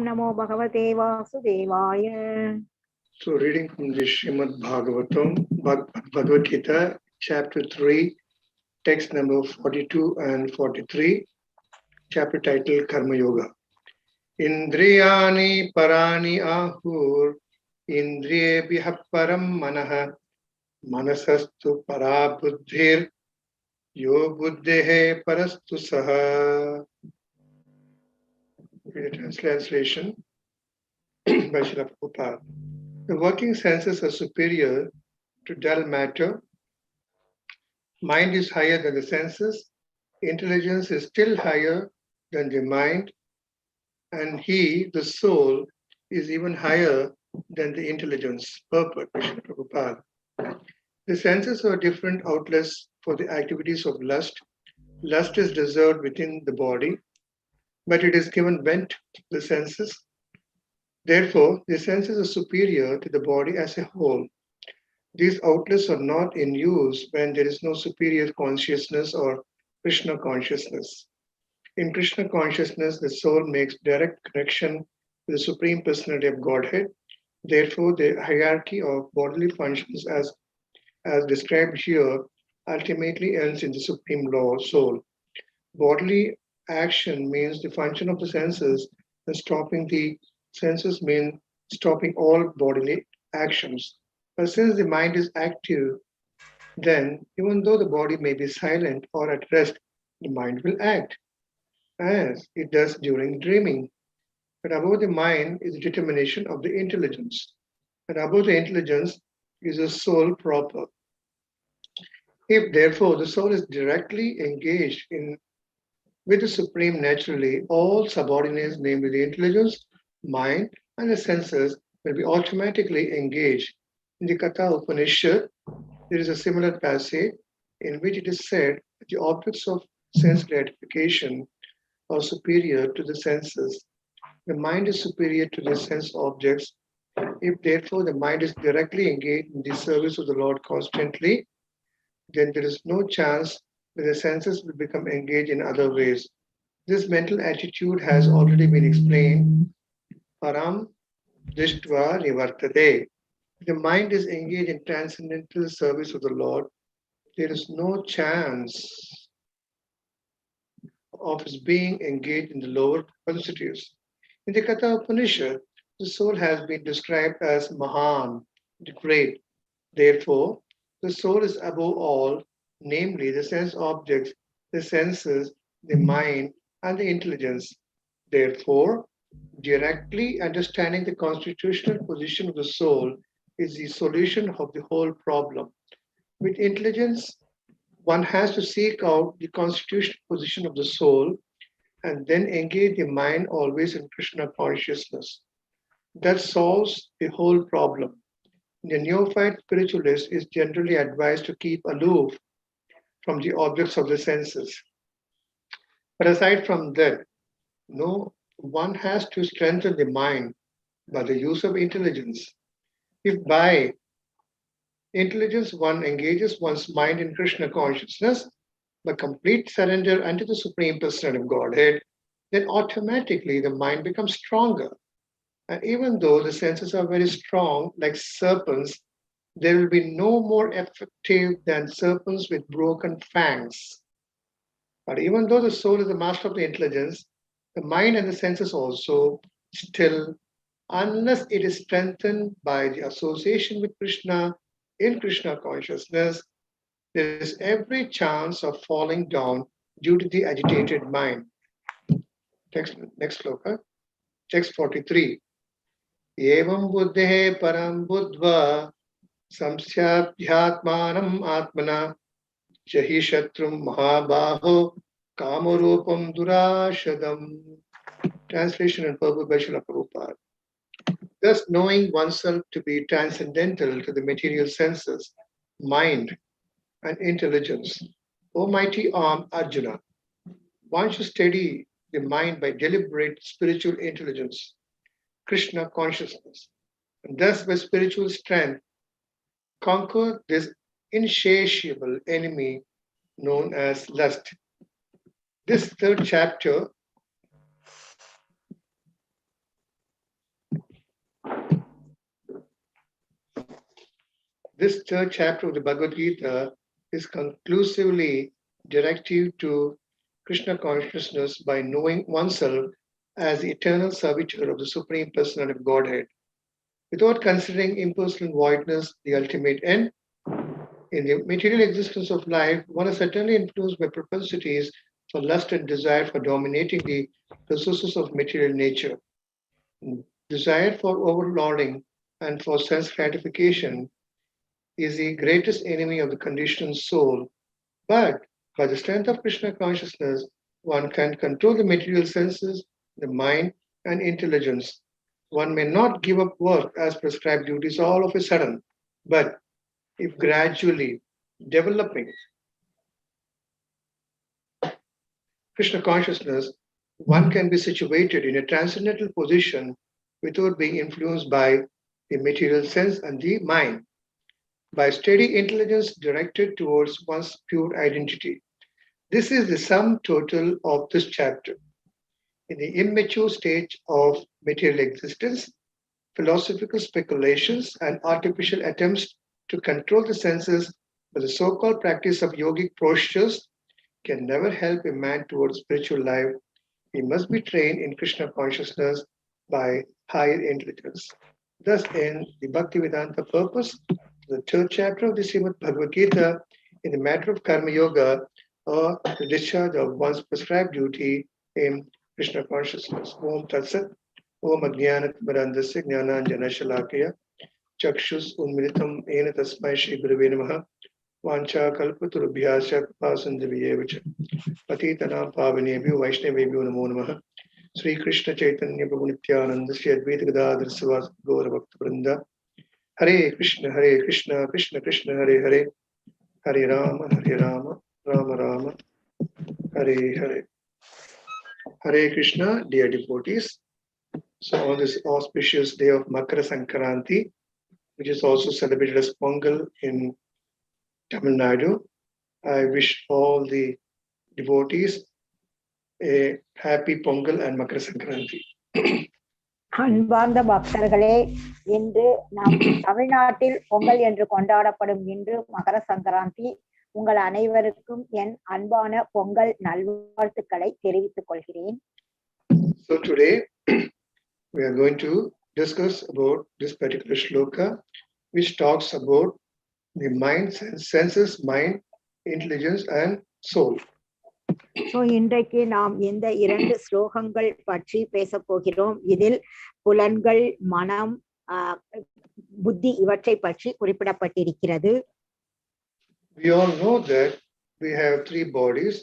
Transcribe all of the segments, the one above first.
Namo Bhagavate Vasudevaya. So, reading from the Srimad Bhagavatam, Bhagavad-Gita, chapter 3, text number 42 and 43, chapter title Karma Yoga. Indriyani parani ahur, indriyebhya param manaha, manasastu para buddhir, yo buddhehe parastu saha. Translation by Srila Prabhupada. The working senses are superior to dull matter. Mind is higher than the senses. Intelligence is still higher than the mind. And he, the soul, is even higher than the intelligence. Purport, Prabhupada. The senses are different outlets for the activities of lust. Lust is reserved within the body, but it is given vent to the senses. Therefore, the senses are superior to the body as a whole. These outlets are not in use when there is no superior consciousness or Krishna consciousness. In Krishna consciousness, the soul makes direct connection with the Supreme Personality of Godhead. Therefore, the hierarchy of bodily functions as described here ultimately ends in the Supreme Law soul. Bodily action means the function of the senses, and stopping the senses means stopping all bodily actions. But since the mind is active, then even though the body may be silent or at rest, the mind will act, as it does during dreaming. But above the mind is the determination of the intelligence. And above the intelligence is the soul proper. If therefore the soul is directly engaged with the Supreme naturally, all subordinates, namely the intelligence, mind, and the senses, will be automatically engaged. In the Katha Upanishad, there is a similar passage in which it is said that the objects of sense gratification are superior to the senses. The mind is superior to the sense objects. If therefore the mind is directly engaged in the service of the Lord constantly, then there is no chance that the senses will become engaged in other ways. This mental attitude has already been explained. Param Dishtva Nivartate. The mind is engaged in transcendental service of the Lord. There is no chance of his being engaged in the lower constitutes. In the Katha Upanishad, the soul has been described as Mahan, the great. Therefore, the soul is above all, namely the sense objects, the senses, the mind, and the intelligence. Therefore, directly understanding the constitutional position of the soul is the solution of the whole problem. With intelligence, one has to seek out the constitutional position of the soul and then engage the mind always in Krishna consciousness. That solves the whole problem. The neophyte spiritualist is generally advised to keep aloof from the objects of the senses. But aside from that, no, one has to strengthen the mind by the use of intelligence. If by intelligence one engages one's mind in Krishna consciousness, by complete surrender unto the Supreme Personality of Godhead, then automatically the mind becomes stronger. And even though the senses are very strong, like serpents, there will be no more effective than serpents with broken fangs. But even though the soul is the master of the intelligence, the mind and the senses also still, unless it is strengthened by the association with Krishna in Krishna consciousness, there is every chance of falling down due to the agitated mind. Next sloka, text 43. Evam buddhe param buddhva samsyabhyatmanam atmana jahi shatrum mahabaho kamarupam durashadam. Translation and purport by Srila Prabhupada. Thus, knowing oneself to be transcendental to the material senses, mind, and intelligence, O mighty arm Arjuna, one should steady the mind by deliberate spiritual intelligence, Krishna consciousness, and thus by spiritual strength conquer this insatiable enemy known as lust. This third chapter this third chapter of the Bhagavad-Gita is conclusively directive to Krishna consciousness by knowing oneself as the eternal servitor of the Supreme Personality of Godhead, without considering impersonal voidness the ultimate end. In the material existence of life, one is certainly influenced by propensities for lust and desire for dominating the resources of material nature. Desire for overlording and for sense gratification is the greatest enemy of the conditioned soul. But by the strength of Krishna consciousness, one can control the material senses, the mind, and intelligence. One may not give up work as prescribed duties all of a sudden, but if gradually developing Krishna consciousness, one can be situated in a transcendental position without being influenced by the material sense and the mind, by steady intelligence directed towards one's pure identity. This is the sum total of this chapter. In the immature stage of material existence, philosophical speculations and artificial attempts to control the senses by the so-called practice of yogic postures can never help a man towards spiritual life. He must be trained in Krishna consciousness by higher intelligence. Thus ends the Bhaktivedanta purpose, the third chapter of the Srimad Bhagavad-Gita in the matter of Karma Yoga, or the discharge of one's prescribed duty in Krishna consciousness. Om Tat Sat. Om Ajnanat Marandasya Jnananjana Shalakaya Chakshus Unmilitam Ena Tasmai Shri Gurave Namaha Vancha Kalpaturubhyasya Pasandaviyevacha Patitanam Pavanebhyo Vaishnavebhyo Namo Namaha Sri Krishna Chaitanya Prabhu Nityananda Sri Advaita Gadadhar Sivas Gaura Bhakta Vrinda Hare Krishna Krishna Krishna Hare Hare Hare Rama Rama Rama Hare Hare. Hare Krishna, dear devotees. So on this auspicious day of Makara Sankranti, which is also celebrated as Pongal in Tamil Nadu, I wish all the devotees a happy Pongal and Makara Sankranti. அன்பார்ந்த பக்தர்களே, இன்று நம் தமிழ்நாட்டில் பொங்கல் என்று கொண்டாடப்படும் இன்று மகர சங்கராந்தி. உங்கள் அனைவருக்கும் என் அன்பான பொங்கல் நல்வாழ்த்துக்களை தெரிவித்துக் கொள்கிறேன். So today we are going to discuss about this particular shloka, which talks about the mind, senses, mind, intelligence, and soul. So இன்றைக்கு நாம் இந்த இரண்டு ஸ்லோகங்கள் பற்றி பேச போகிறோம். இதில் புலன்கள், மனம், புத்தி இவற்றை பற்றி குறிப்பிடப்பட்டிருக்கிறது. We all know that we have three bodies: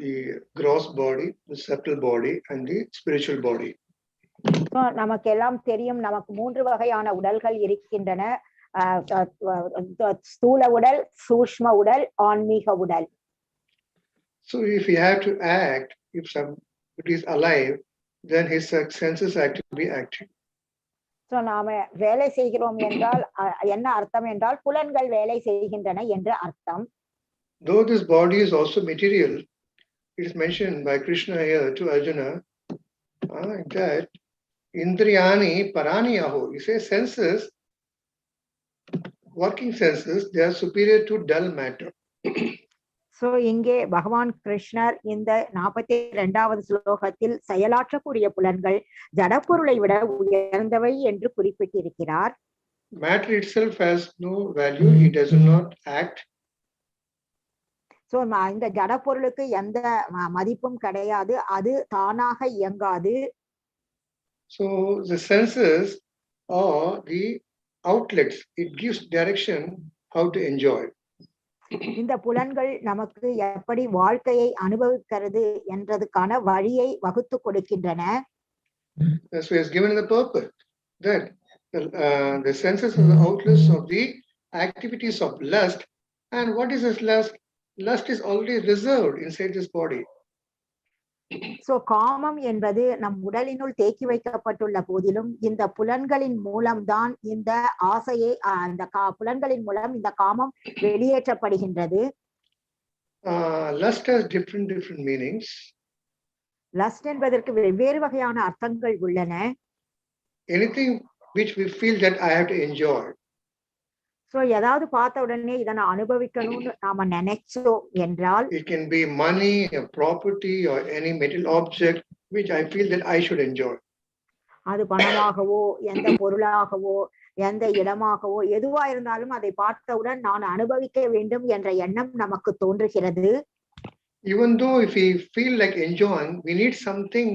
the gross body, the subtle body, and the spiritual body. நமக்கு எல்லாம் தெரியும், நமக்கு மூன்று வகையான உடல்கள் இருக்கின்றன. ஸ்தூல உடல், சூஷ்ம உடல், ஆன்மீக உடல். So if we have to act, if somebody is alive, then his senses have to be active. So நாம வேலை செய்கிறோம் என்றால் என்ன அர்த்தம் என்றால் புலன்கள் வேலை செய்கின்றன என்று அர்த்தம். Though this body is also material, it is mentioned by Krishna here to Arjuna that Indriyani Parani Aho. He says senses, working senses, they are superior to dull matter. So இங்கே பகவான் கிருஷ்ணர் இந்த 42வது ஸ்லோகத்தில் செயலாற்றக்கூடிய புலன்கள் ஜடப்பொருளை விட உயர்ந்தவை என்று குறிப்பிட்டிருக்கிறார். Matter itself has no value, it does not act. So இந்த ஜடப்பொருளுக்கு எந்த மதிப்பும் கிடையாது, அது தானாக இயங்காது. So the senses are the outlets, it gives direction how to enjoy. இந்த புலன்கள் நமக்கு எப்படி வாழ்க்கையை அனுபவிக்கிறது என்றதுக்கான வழியை வகுத்து கொடுக்கின்றன. That's why it's given the purpose that the senses are the outlets of the activities of lust. And what is this lust? Lust is already reserved inside this body. So காமம் என்பது நம் உடலினுள் தேக்கி வைக்கப்பட்டுள்ள போதிலும் இந்த புலன்களின் மூலம்தான் இந்த ஆசையை அந்த புலன்களின் மூலம் இந்த காமம் வெளியேற்றப்படுகின்றது. Lust has different meanings. Lust என்பதற்கு வெவ்வேறு வகையான அர்த்தங்கள் உள்ளன. Anything which we feel that I have to enjoy. So ஏதாவது பார்த்த உடனே இதை நான் அனுபவிக்கணும்னு நாம நினைச்சோம் என்றால், it can be money, a property, or any material object which I feel that I should enjoy. அது பணமாகவோ எந்த பொருளாகவோ எந்த இடமாகவோ எதுவா இருந்தாலும் அதை பார்த்தவுடன் நான் அனுபவிக்க வேண்டும் என்ற எண்ணம் நமக்கு தோன்றுகிறது. Even though if we feel like enjoying, we need something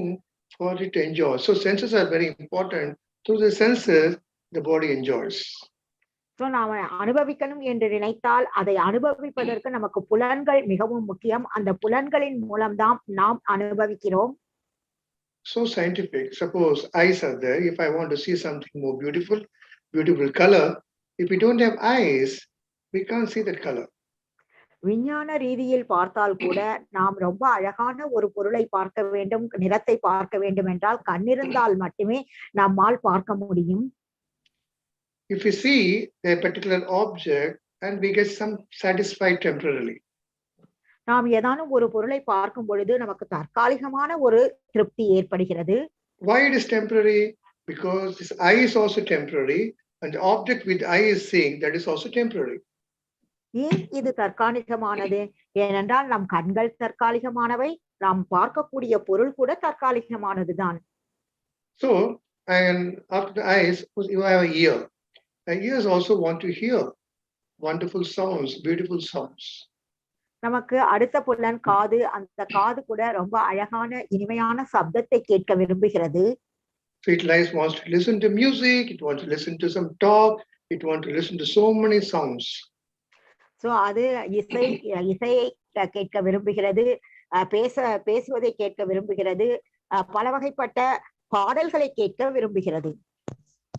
for it to enjoy. So senses are very important. Through the senses, the body enjoys. So நாம அனுபவிக்கணும் என்று நினைத்தால் அதை அனுபவிப்பதற்கு நமக்கு புலன்கள் மிகவும் முக்கியம். அந்த புலன்களின் மூலம்தான் நாம் அனுபவிக்கிறோம். So scientific. Suppose eyes are there. If I want to see something more beautiful color, if we don't have eyes, we can't see that color. விஞ்ஞான ரீதியில் பார்த்தால் கூட நாம் ரொம்ப அழகான ஒரு பொருளை பார்க்க வேண்டும், நிறத்தை பார்க்க வேண்டும் என்றால் கண்ணிருந்தால் மட்டுமே நம்மால் பார்க்க முடியும். If we see a particular object and we get some satisfied temporarily. நாம் ஏதானும் ஒரு பொருளை பார்க்கும் பொழுது நமக்கு தற்காலிகமான ஒரு திருப்தி ஏற்படுகிறது. Why it is temporary? Because this eye is also temporary, and the object with eye is seeing, that is also temporary. ஏன் இது தற்காலிகமானது? ஏனென்றால் நம் கண்கள் தற்காலிகமானவை, நாம் பார்க்கக்கூடிய பொருள் கூட தற்காலிகமானதுதான். So, and after the eyes, you have a ear. And ears also want to hear wonderful sounds, beautiful sounds. நமக்கு அடுத்த புலன் காது. அந்த காது கூட ரொம்ப அழகான இனிமையான சப்தத்தை கேட்க விரும்புகிறது. So it wants to listen to music, it wants to listen to some talk, it wants to listen to so many sounds. So அது இசையை கேட்க விரும்புகிறது, பேசுவதை கேட்க விரும்புகிறது, பல வகைப்பட்ட பாடல்களை கேட்க விரும்புகிறது.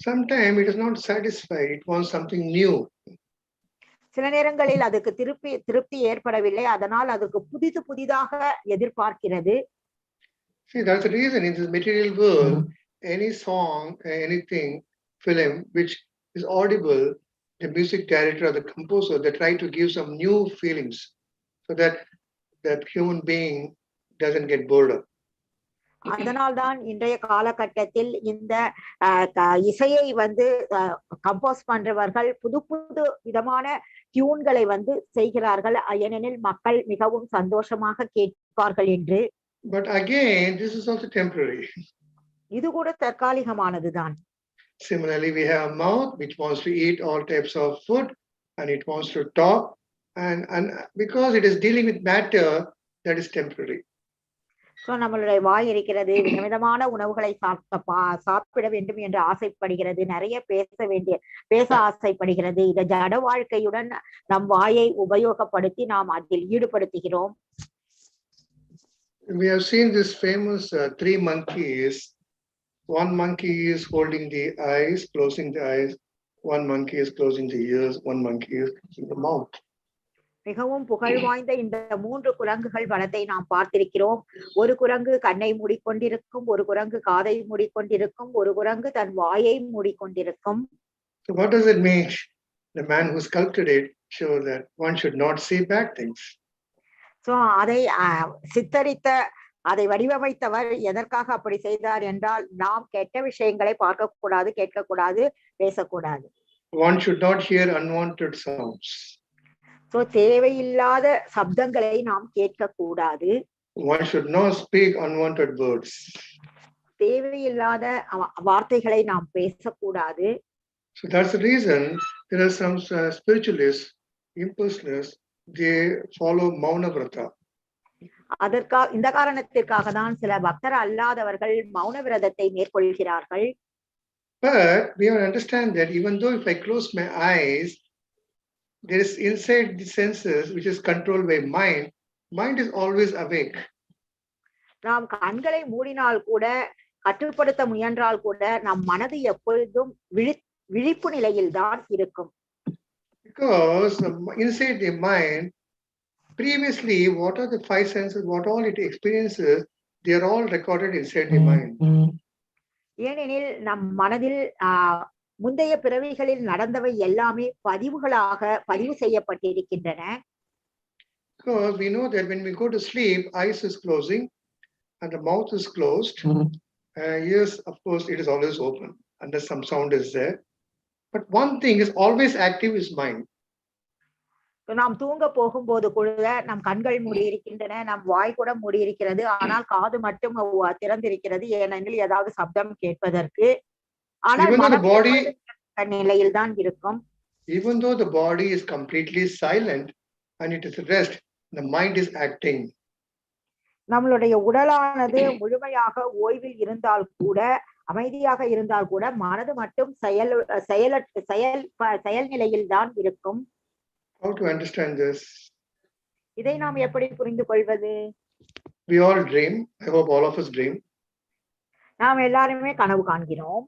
Sometimes it is not satisfied, it wants something new. சில நேரங்களில் அதுக்கு திருப்தி ஏற்படவில்லை, அதனால் அதுக்கு புதிதாக எதிர்பார்க்கிறது. See, that's the reason in this material world, any song, anything, film which is audible, the music director or the composer, they try to give some new feelings so that that human being doesn't get bored of. அதனால்தான் இன்றைய காலகட்டத்தில் இந்த இசையை compose பண்றவர்கள் புது விதமான டியூன்களை செய்கிறார்கள், ஏனெனில் மக்கள் மிகவும் சந்தோஷமாக கேட்பார்கள் என்று. But again, this is also temporary. இது கூட தற்காலிகமானதுதான். Similarly, we have a mouth which wants to eat all types of food and it wants to talk, and because it is dealing with matter, that is temporary. So நம்மளுடைய வாய் இருக்கிறது, விதவிதமான உணவுகளை சாப்பிட வேண்டும் என்று ஆசைப்படுகிறது, நிறைய பேச ஆசைப்படுகிறது. இந்த ஜட வாழ்க்கையுடன் நம் வாயை உபயோகப்படுத்தி நாம் அதில் ஈடுபடுத்துகிறோம். We have seen this famous 3 monkeys. One monkey is holding the eyes, closing the eyes. One monkey is closing the ears. One monkey is closing the mouth. மிகவும் புகழ் வாய்ந்த இந்த 3 குரங்குகள் படத்தை நாம் பார்த்திருக்கிறோம். ஒரு குரங்கு கண்ணை மூடிக்கொண்டிருக்கும், ஒரு குரங்கு காதை மூடிக்கொண்டிருக்கும், ஒரு குரங்கு தன் வாயை மூடிக்கொண்டிருக்கும். So what does it mean? The man who sculpted it showed that one should not see bad things. So அதை சித்தரித்த, அதை வடிவமைத்தவர் எதற்காக அப்படி செய்தார் என்றால், நாம் கெட்ட விஷயங்களை பார்க்க கூடாது, கேட்க கூடாது, பேசக்கூடாது. One should not hear unwanted sounds. So தேவையில்லாத சப்தங்களை நாம் கேட்க கூடாது. One should not speak unwanted words. தேவையில்லாத வார்த்தைகளை நாம் பேசக்கூடாது. So that's the reason there are some spiritualists, impersonalists, they follow Mauna Vrata. இந்த காரணத்திற்காக தான் சில பக்தர் அல்லாதவர்கள் மௌன விரதத்தை மேற்கொள்கிறார்கள். But we have to understand that even though if I close my eyes, there is inside the senses which is controlled by mind. Mind is always awake. நாம் கண்களை மூடினால் கூட, கட்டுப்படுத்த முயன்றால் கூட, நம் மனது எப்பொழுதும் விழிப்பு நிலையில் தான் இருக்கும். Because inside the mind, previously, what are the 5 senses, what all it experiences, they are all recorded inside the mind. ஏனெனில் நம் மனதில் முந்தைய பிறவிகளில் நடந்தவை எல்லாமே பதிவு செய்யப்பட்டிருக்கின்றன. Because we know that when we go to sleep, eyes is closing and the mouth is closed. Yes, of course, it is always open unless some sound is there. But one thing is always active is mind. நாம் தூங்க போகும்போது கூட நம் கண்கள் மூடி இருக்கின்றன, நம் வாய் கூட மூடி இருக்கிறது, ஆனால் காது மட்டும் திறந்திருக்கிறது, ஏனெனில் ஏதாவது சப்தம் கேட்பதற்கு. ஆனால் Even though the மனம் body, நிலையில் தான் இருக்கும். even though the body is completely silent and it is rest, the mind is acting. நம்மளுடைய உடலானது முழுமையாக ஓய்வில் இருந்தால் கூட, அமைதியாக இருந்தால் கூட, மனது மட்டும் செயல் நிலையில் தான் இருக்கும். How to understand this? இதை நாம் எப்படி புரிந்து கொள்வது? We all dream. I hope all of us dream. நாம் எல்லாருமே கனவு காண்கிறோம்.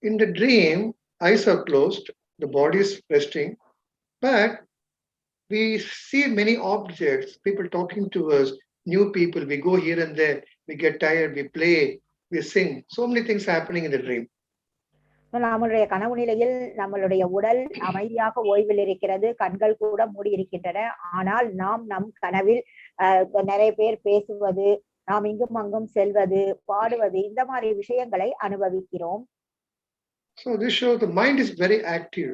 In the dream, eyes are closed, the body is resting, but we see many objects, people talking to us, new people, we go here and there, we get tired, we play, we sing, so many things happening in the dream. நம்மளுடைய கனவு நிலையில் நம்மளுடைய உடல் அமைதியாக ஓய்வில் இருக்கிறது, கண்கள் கூட மூடி இருக்கின்றன, ஆனால் நாம் நம் கனவில் நிறைய பேர் பேசுவது, நாம் இங்கும் அங்கும் செல்வது, பாடுவது, இந்த மாதிரி விஷயங்களை அனுபவிக்கிறோம். So this shows the mind is very active.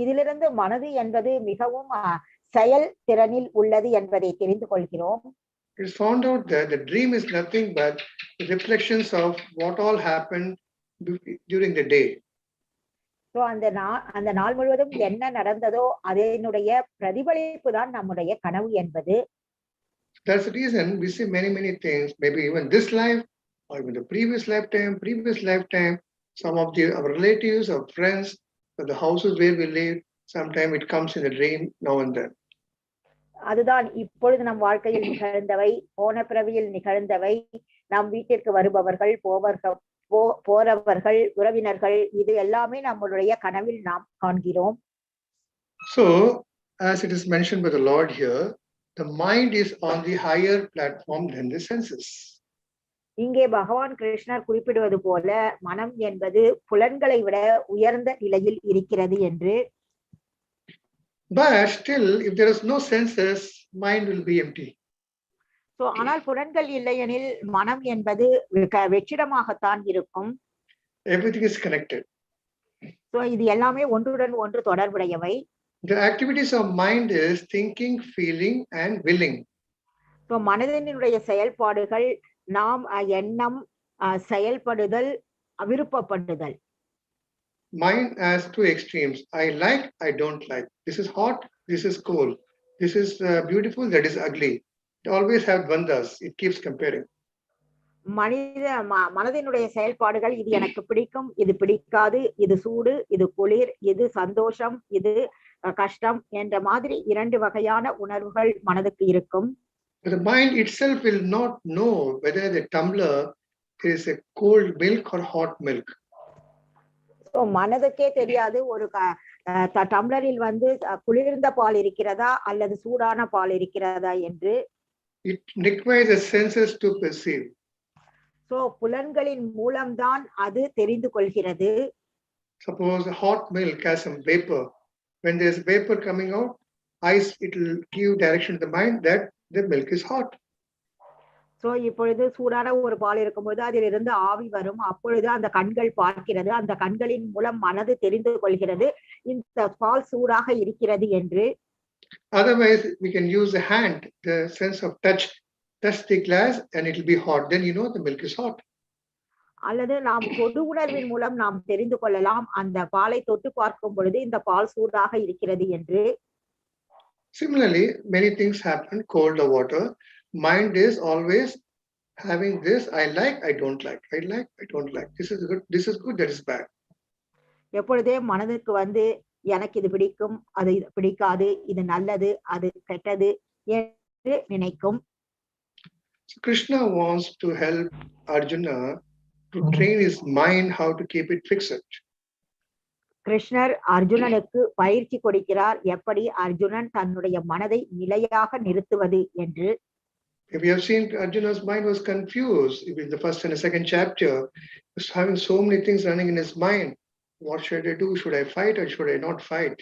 இதிலிருந்து மனது என்பது மிகவும் செயல் திறனில் உள்ளது என்பதை தெரிந்து கொள்கிறோம். It's found out that the dream is nothing but reflections of what all happened during the day. So அந்த நாள் முழுவதும் என்ன நடந்ததோ அதனுடைய பிரதிபலிப்பு தான் நம்முடைய கனவு என்பது. That's the reason we see many things, maybe even this life or even the previous lifetime, some of our relatives or friends, the houses where we live, sometime it comes in a dream now and then. அதுதான் இப்பொழுது நம் வாழ்க்கையில் நிகழ்ந்தவை, போன பிறவியில் நிகழ்ந்தவை, நம் வீட்டிற்கு வருபவர்கள், போறவர்கள், உறவினர்கள், இது எல்லாமே நம்மளுடைய கனவில் நாம் காண்கிறோம். So as it is mentioned by the Lord here, the mind is on the higher platform than the senses. இங்கே பகவான் கிருஷ்ணர் குறிப்பிடுவது போல மனம் என்பது புலன்களை விட உயர்ந்த நிலையில் இருக்கிறது என்று. But still, if there is no senses, mind will be empty. So ஆனால் புலன்கள் இல்லையெனில் மனம் என்பது வெற்றிடமாகத்தான் இருக்கும். Everything is connected. So இது எல்லாமே ஒன்றுடன் ஒன்று தொடர்புடையவை. The activities of mind is thinking, feeling and willing. So மனதினுடைய செயல்பாடுகள் நாம் எண்ணம், செயல்படுதல், விருப்பப்படுதல். Mind has two extremes. I like, I don't like. This is hot, this is cold. This is beautiful, that is ugly. It always have dvandas. It keeps comparing. மனதினுடைய செயல்பாடுகள் இது எனக்கு பிடிக்கும், இது பிடிக்காது, இது சூடு, இது குளிர், இது சந்தோஷம், இது கஷ்டம் என்ற மாதிரி இரண்டு வகையான உணர்வுகள் மனதுக்கு இருக்கும். The mind itself will not know whether the tumbler is a cold milk or hot milk. So மனதுக்கே தெரியாது ஒரு டம்ளரில் குளிர்ந்த பால் இருக்கிறதா அல்லது சூடான பால் இருக்கிறதா என்று. It requires the senses to perceive. So புலன்களின் மூலம்தான் அது தெரிந்து கொள்கிறது. Suppose a hot milk has some vapor. When there's vapor coming out, ice, it will give direction to the mind that the milk is hot. So இப்பொழுது சூடான ஒரு பால் இருக்கும்போது அதிலிருந்து ஆவி வரும், அப்பொழுது அந்த கண்கள் பார்க்கிறது, அந்த கண்களின் மூலம் மனது தெரிந்து கொள்கிறது இந்த பால் சூடாக இருக்கிறது என்று. Otherwise we can use the hand, the sense of touch the glass and it will be hot, then you know the milk is hot. அல்லது நாம் தொடு உணர்வின் மூலம் நாம் தெரிந்து கொள்ளலாம் அந்த பாலை தொட்டு பார்க்கும் பொழுது இந்த பால் சூடாக இருக்கிறது என்று. Similarly, many things happen, cold or water. Mind is always having this, I like, I don't like, I like, I don't like, this is good, that is bad. எப்பொழுதே மனதுக்கு எனக்கு இது பிடிக்கும், அது பிடிக்காது, இது நல்லது, அது கெட்டது என்று நினைக்கும். So Krishna wants to help Arjuna to train his mind how to keep it fixed. கிருஷ்ணர் அர்ஜுனனுக்கு பயிற்சி கொடுக்கிறார், எப்படி அர்ஜுனன் தன்னுடைய மனதை நிலையாக நிறுத்துவது என்று. We have seen Arjuna's mind was confused in the first and the second chapter. He was having so many things running in his mind. What should I do? Should I fight or should I not fight?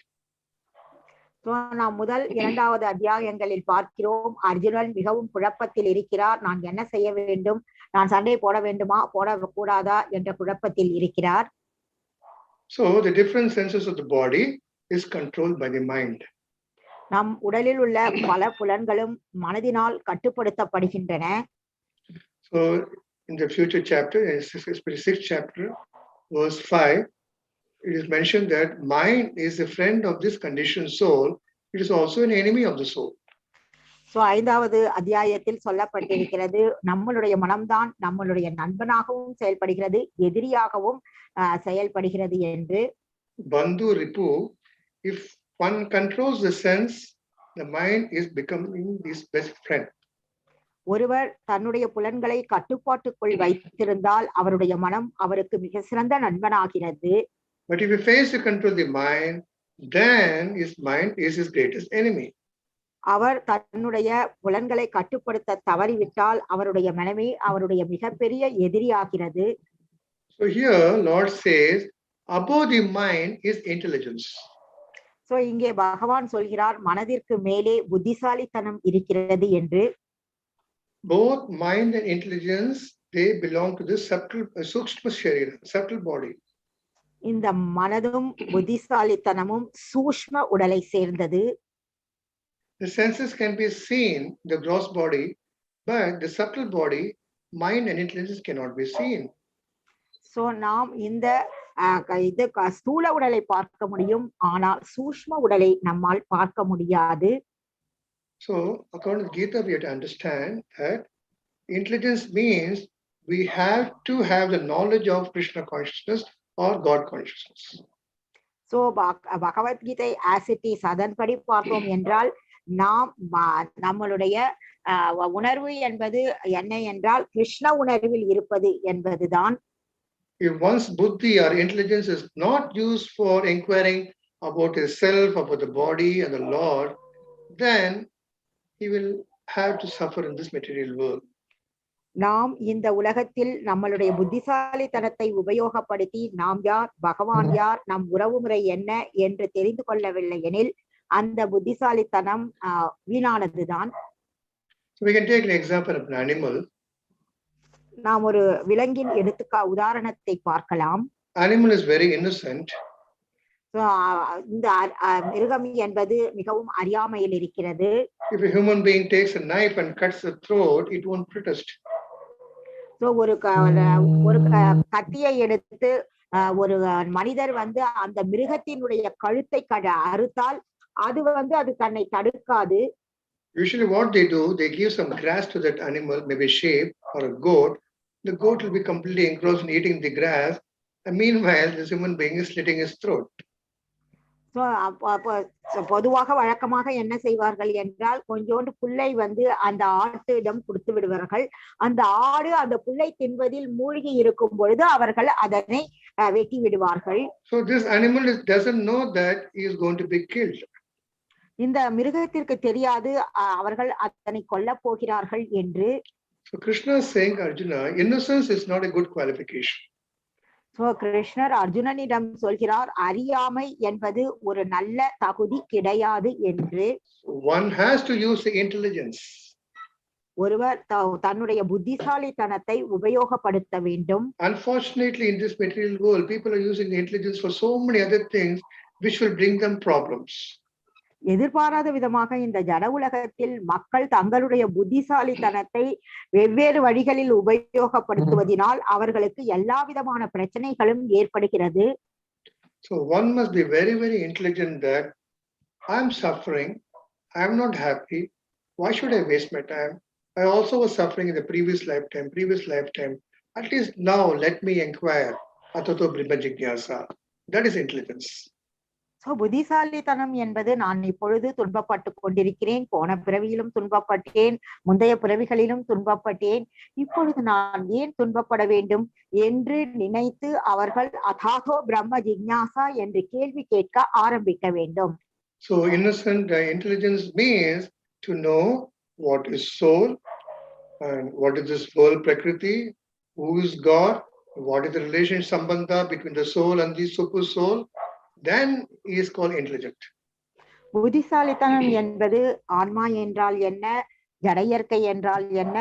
நாம் முதல் இரண்டாவது அத்தியாயங்களில் பார்க்கிறோம், அர்ஜுனன் மிகவும் குழப்பத்தில் இருக்கிறார். நான் என்ன செய்ய வேண்டும், நான் சண்டை போட வேண்டுமா போடக்கூடாதா என்ற குழப்பத்தில் இருக்கிறார். So the different senses of the body is controlled by the mind. நம் உடலில் உள்ள பல புலன்களும் மனதினால் கட்டுப்படுத்தப்படுகின்றன. So in the future chapter, especially 6th chapter, verse 5, it is mentioned that mind is a friend of this conditioned soul. It is also an enemy of the soul. So 5வது அத்தியாயத்தில் சொல்லப்பட்டிருக்கிறது, நம்மளுடைய மனம்தான் நம்மளுடைய நண்பனாகவும் செயல்படுகிறது, எதிரியாகவும் செயல்படுகிறது என்று. Bandhu Ripu, if one controls the sense, the mind is becoming his best friend. ஒருவர் தன்னுடைய புலன்களை கட்டுப்பாட்டுக்குள் வைத்திருந்தால் அவருடைய மனம் அவருக்கு மிக சிறந்த நண்பனாகிறது. But if he fails to control the mind, then his mind is his greatest enemy. அவர் தன்னுடைய புலன்களை கட்டுப்படுத்த தவறிவிட்டால் அவருடைய மனமே அவருடைய மிகப்பெரிய எதிரியாகிறது. So here Lord says, above the mind is intelligence. So இங்கே பகவான் சொல்கிறார், மனதிற்கு மேலே புத்திசாலித்தனம் இருக்கிறது என்று. Both mind and intelligence, they belong to this sukshma sharira, subtle body. இந்த மனதும் புத்திசாலித்தனமும் சூஷ்ம உடலை சேர்ந்தது. The senses can be seen, the gross body, but the subtle body, mind and intelligence cannot be seen. So நாம் இந்த ஸ்தூல உடலை பார்க்க முடியும், ஆனால் சூஷ்ம உடலை நம்மால் பார்க்க முடியாது. So according to Gita, we have to understand that intelligence means we have to have the knowledge of Krishna consciousness or God consciousness. So Bhagavad-Gita as it is அதன்படி பார்த்தோம் என்றால் நாம் நம்மளுடைய உணர்வு என்பது என்ன என்றால் கிருஷ்ண உணர்வில் இருப்பது என்பதுதான். If one's buddhi or intelligence is not used for inquiring about his self, about the body and the Lord, then he will have to suffer in this material world. நாம் இந்த உலகத்தில் நம்மளுடைய புத்திசாலித்தனத்தை உபயோகப்படுத்தி நாம் யார், பகவான் யார், நம் உறவுமுறை என்ன என்று தெரிந்து கொள்ளவில்லை எனில் அந்த புத்திசாலித்தனம் வீணானதுதான். So we can take an example of an animal. நாம் ஒரு விலங்கின் உதாரணத்தை பார்க்கலாம். Animal is very innocent. இந்த மிருகம் என்பது மிகவும் அறியாமையில் இருக்கிறது. If a human being takes a knife and cuts the throat, it won't protest. So ஒரு கத்தியை எடுத்து ஒரு மனிதர் அந்த மிருகத்தினுடைய கழுத்தை அறுத்தால் அது தன்னை தடுக்காது. Usually what they do, they give some grass to that animal, maybe sheep or a goat. The goat will be completely engrossed in eating the grass, and meanwhile this human being is slitting his throat. பொதுவாக வழக்கமாக என்ன செய்வார்கள் என்றால் கொஞ்சோண்டு புல்லை அந்த ஆட்டிடம் கொடுத்து விடுவார்கள். அந்த ஆடு அந்த புல்லை தின்பதில் மூழ்கி இருக்கும் பொழுது அவர்கள் அதனை வெட்டி விடுவார்கள். So this animal doesn't know that he is going to be killed. இந்த மிருகத்திற்கு தெரியாது அவர்கள் அதனை கொல்ல போகிறார்கள் என்று. So Krishna is saying, Arjuna, innocence is not a good qualification. So கிருஷ்ணர் அர்ஜுனனிடம் சொல்கிறார், அறியாமை என்பது ஒரு நல்ல தகுதி கிடையாது என்று. One has to use the intelligence. ஒருவர் தன்னுடைய புத்திசாலித்தனத்தை உபயோகப்படுத்த வேண்டும். Unfortunately, in this material world, people are using the intelligence for so many other things which will bring them problems. எதிர்பாராத விதமாக இந்த ஜட உலகத்தில் மக்கள் தங்களுடைய புத்திசாலித்தனத்தை வெவ்வேறு வழிகளில் உபயோகப்படுத்துவதனால் அவர்களுக்கு எல்லா விதமான பிரச்சனைகளும் ஏற்படுகிறது. So one must be very, very intelligent that I am suffering, I am not happy. Why should I waste my time? I also was suffering in the previous lifetime. At least now let me inquire. Atato brahma jigyasa. That is intelligence. புத்திசாலித்தனம் என்பது நான் இப்பொழுது துன்பப்பட்டு கொண்டிருக்கிறேன், போன பிறவியிலும் துன்பப்பட்டேன், முந்தைய பிறவிகளிலும் துன்பப்பட்டேன், இப்பொழுது நான் ஏன் துன்பப்பட வேண்டும் என்று நினைத்து அவர்கள் அதாதோ பிரம்ம ஜிக்ஞாசா என்று கேள்வி கேட்க ஆரம்பிக்க வேண்டும். So innocent intelligence means to know what is soul and what is this world prakriti, who is God, what is the relation sambandha between the soul and the super soul. Then he is called intelligent. புத்திசாலித்தனம் என்பது ஆன்மா என்றால் என்ன, ஜட இயற்கை என்றால் என்ன,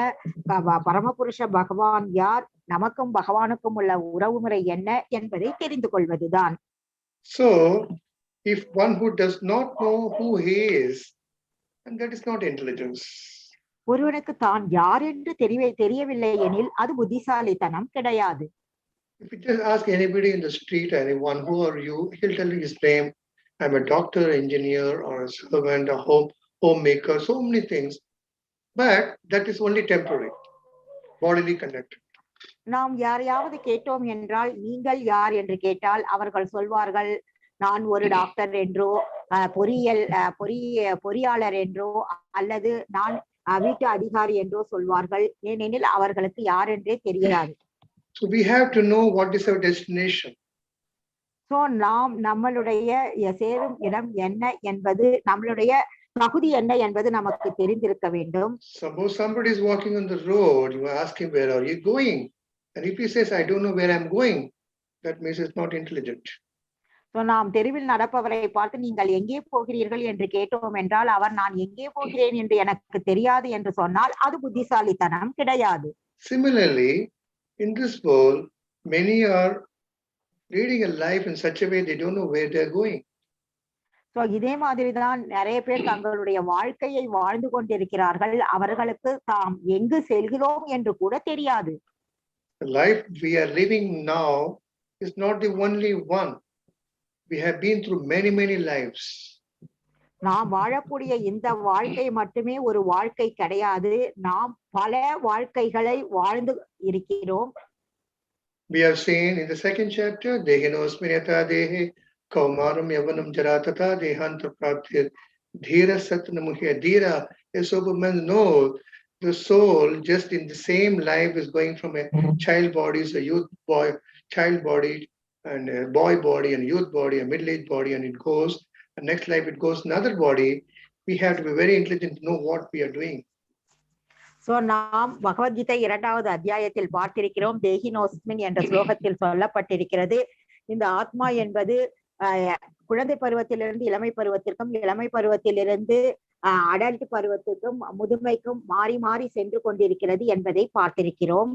பரமபுருஷ பகவான் யார், நமக்கும் பகவானுக்கும் உள்ள உறவுமுறை என்ன என்பதை தெரிந்து கொள்வதுதான். So, if one who does not know who he is, and that is not intelligence. ஒருவனுக்கு தான் யார் என்று தெரியவில்லை எனில் அது புத்திசாலித்தனம் கிடையாது. If you just ask anybody in the street, anyone, who are you? He'll tell you his name. I'm a doctor, engineer, or a servant, a homemaker, so many things. But that is only temporary, bodily connected. நாம் யாரையாவது கேட்டோம் என்றால் நீங்கள் யார் என்று கேட்டால் அவர்கள் சொல்வார்கள் நான் ஒரு டாக்டர் என்றோ பொறியாளர் என்றோ அல்லது நான் வீட்டு அதிகாரி என்றோ சொல்வார்கள். ஏனெனில் அவர்களுக்கு யார் என்றே தெரியாது. So we have to know what is our destination. So நாம் நம்மளுடைய சேரும் இடம் என்ன என்பது, நம்மளுடைய தகுதி என்ன என்பது நமக்கு தெரிந்திருக்க வேண்டும். Suppose somebody is walking on the road, you ask him, where are you going? And if he says, I don't know where I'm going, that means it's not intelligent. So நாம் தெருவில் நடப்பவரை பார்த்து நீங்கள் எங்கே போகிறீர்கள் என்று கேட்டோம் என்றால் அவர் நான் எங்கே போகிறேன் என்று எனக்கு தெரியாது என்று சொன்னால் அது புத்திசாலித்தனம் கிடையாது. Similarly, in this world, many are leading a life in such a way they don't know where they're going. So இதே மாதிரி தான் நிறைய பேர் தங்களுடைய வாழ்க்கையை வாழ்ந்து கொண்டிருக்கிறார்கள். அவர்களுக்கு தாம் எங்கு செல்கிறோம் என்று கூட தெரியாது. The life we are living now is not the only one. We have been through many lives. நாம் வாழக்கூடிய இந்த வாழ்க்கை மட்டுமே ஒரு வாழ்க்கை கிடையாது. நாம் பல வாழ்க்கைகளை வாழ்ந்து இருக்கிறோம். We have seen in the second chapter, Dehinosminata Dehe Kaumaram Yavanam Jaratata Dehanta Praptir Dhira Satnamuhya Dhira. A sober man knows the soul just in the same life is going from a child body, so youth boy, child body, and a boy body, and youth body, a middle-aged body, and it goes. The next life it goes another body. We have to be very intelligent to know what we are doing. So நாம் பகவத்கீதை 2வது அத்தியாயத்தில் பார்த்திருக்கிறோம். தேகினோஸ்மின் என்ற ஸ்லோகத்தில் சொல்லப்பட்டிருக்கிறது, இந்த ஆத்மா என்பது குழந்தை பருவத்திலிருந்து இளமை பருவத்திற்கும், இளமை பருவத்திலிருந்து அடல்ட் பருவத்திற்கும், முதுமைக்கும் மாறி மாறி சென்று கொண்டிருக்கிறது என்பதை பார்த்திருக்கிறோம்.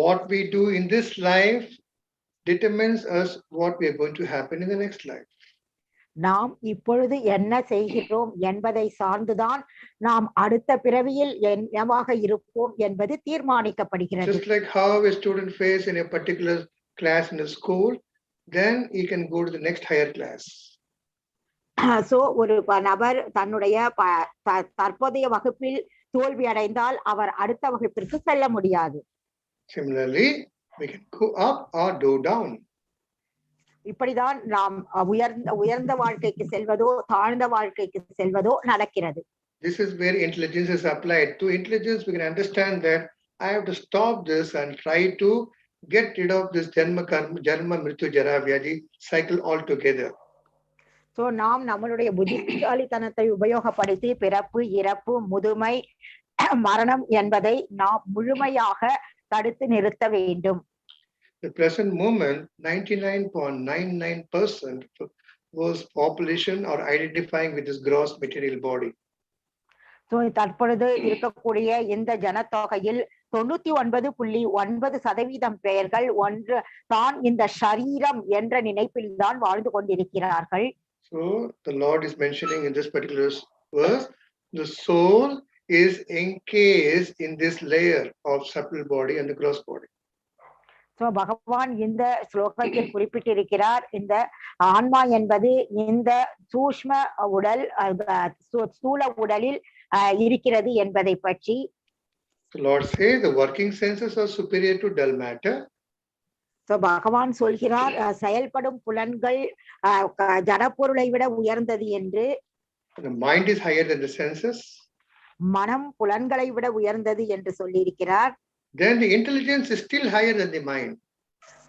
What we do in this life determines us what we are going to happen in the next life. நாம் இப்பொழுது என்ன செய்கிறோம் என்பதை சார்ந்துதான் நாம் அடுத்த பிறவியில் என்னவாக இருப்போம் என்பது தீர்மானிக்கப்படுகிறது. Just like how a student fails in a particular class in a school, then he can go to the next higher class. So ஒரு நபர் தன்னுடைய தற்போதைய வகுப்பில் தோல்வி அடைந்தால் அவர் அடுத்த வகுப்பிற்கு செல்ல முடியாது. Similarly, we can go up or go down. இப்படிதான் நாம் உயர்ந்த வாழ்க்கைக்கு செல்வதோ தாழ்ந்த வாழ்க்கைக்கு செல்வதோ நடக்கிறது. This is where intelligence is applied. To intelligence, we can understand that I have to stop this and try to get rid of this Janma Mrityu Jara Vyadi cycle altogether. So நாம் நம்மளுடைய புத்திசாலித்தனத்தை உபயோகப்படுத்தி பிறப்பு, இறப்பு, முதுமை, மரணம் என்பதை நாம் முழுமையாக தடுத்து நிறுத்த வேண்டும். The present moment, 99.99% was population are identifying with this gross material body. So தற்பொழுது இருக்கக்கூடிய இந்த ஜனத்தொகையில் 99.9% பெயர்கள் ஒன்று தான் இந்த ஷரீரம் என்ற நினைப்பில் தான் வாழ்ந்து கொண்டிருக்கிறார்கள். So the Lord is mentioning in this particular verse, the soul is encased in this layer of subtle body and the gross body. So பகவான் இந்த ஸ்லோகத்தில் குறிப்பிட்டிருக்கிறார், இந்த ஆன்மா என்பது இந்த சூஷ்ம உடல் ஸ்தூல உடலில் இருக்கிறது என்பதை பற்றி. The Lord says the working senses are superior to dull matter. So பகவான் சொல்கிறார் செயல்படும் புலன்கள் ஜடப்பொருளை விட உயர்ந்தது என்று. The mind is higher than the senses. மனம் புலன்களை விட உயர்ந்தது என்று சொல்லியிருக்கிறார். Then the intelligence is still higher than the mind.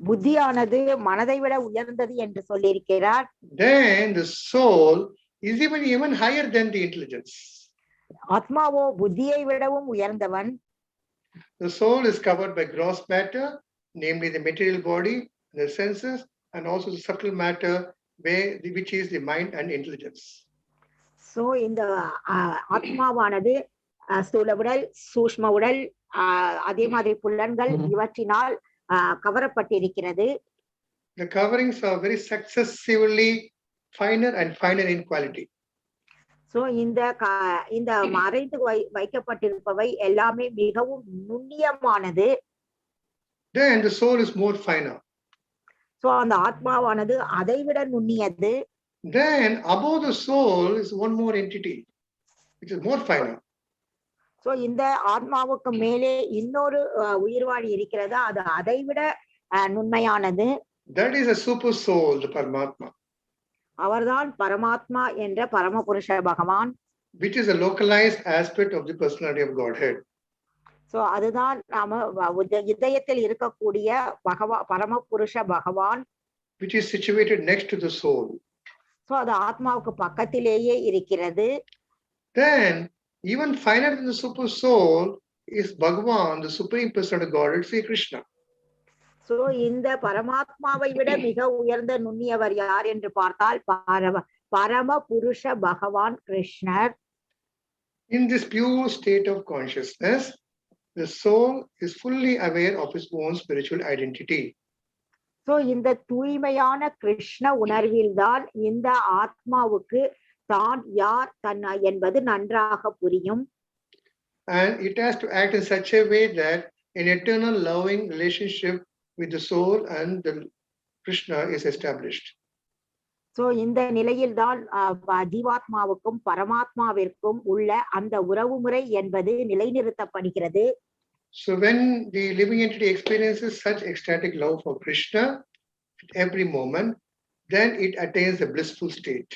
புத்தியானது மனதை விட உயர்ந்தது என்று சொல்லியிருக்கிறார். Then the soul is even higher than the intelligence. ஆத்மாவோ புத்தியை விடவும் உயர்ந்தவன். The soul is covered by gross matter, namely the material body, the senses, and also the subtle matter, which is the mind and intelligence. So இந்த ஆத்மாவானது ஸ்தூல உடல், சூஷ்ம உடல், அதே மாதிரி புலன்கள் இவற்றினால் கவரப்பட்டிருக்கிறது. the coverings are very successively finer and finer in quality. So இந்த மறைந்து வைக்கப்பட்டிருப்பவை எல்லாமே மிகவும் நுண்ணியமானது. Then the soul is more finer. So அந்த ஆத்மாவானது அதைவிட நுண்ணியது. Then above the soul is one more entity, which is more finer. So இந்த ஆத்மாவுக்கு மேலே இன்னொரு உயிர்வாழி இருக்கிறது, அது அதைவிட நுண்மையானது. That is a super soul, the Paramatma. அவர்தான் பரமாத்மா என்ற பரமபுருஷ பகவான். Which is a localized aspect of the personality of Godhead. So அதுதான் நாம இதயத்தில் இருக்கக்கூடிய பரமபுருஷ பகவான். Which is situated next to the soul. So அது ஆத்மாவுக்கு பக்கத்திலேயே இருக்கிறது. Then even finer than the super soul is Bhagavan, the supreme person of Godhead, Sri Krishna. So இந்த பரமாத்மாவை விட மிக உயர்ந்த நுண்ணியவர் யார் என்று பார்த்தால் பரமபுருஷ பகவான் கிருஷ்ணர். In this pure state of consciousness, the soul is fully aware of its own spiritual identity. So இந்த தூய்மையான கிருஷ்ண உணர்வில் தான் இந்த ஆத்மாவுக்கு தான் யார் தன்னை என்பது நன்றாக புரியும். And it has to act in such a way that an eternal loving relationship with the soul and the Krishna is established. So இந்த நிலையில் தான் ஜீவாத்மாவுக்கும் பரமாத்மாவிற்கும் உள்ள அந்த உறவு முறை என்பது நிலைநிறுத்தப்படுகிறது. So when the living entity experiences such ecstatic love for Krishna at every moment, then it attains the blissful state.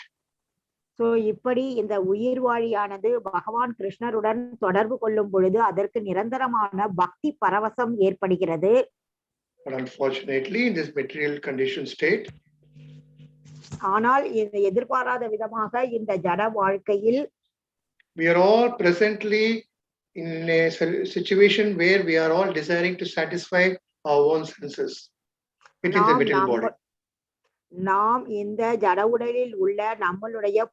So இப்படி இந்த உயிர்வாழியானது பகவான் கிருஷ்ணருடன் தொடர்பு கொள்ளும் பொழுது அதற்கு நிரந்தரமான பக்தி பரவசம் ஏற்படுகிறது. But unfortunately, in this material condition state, ஆனால் இந்த எதிர்பாராத விதமாக இந்த ஜட வாழ்க்கையில் we are all presently in a situation where we are all desiring to satisfy our own senses within the material body. நாம் இந்த ஜட உடலில் உள்ள நம்மளுடைய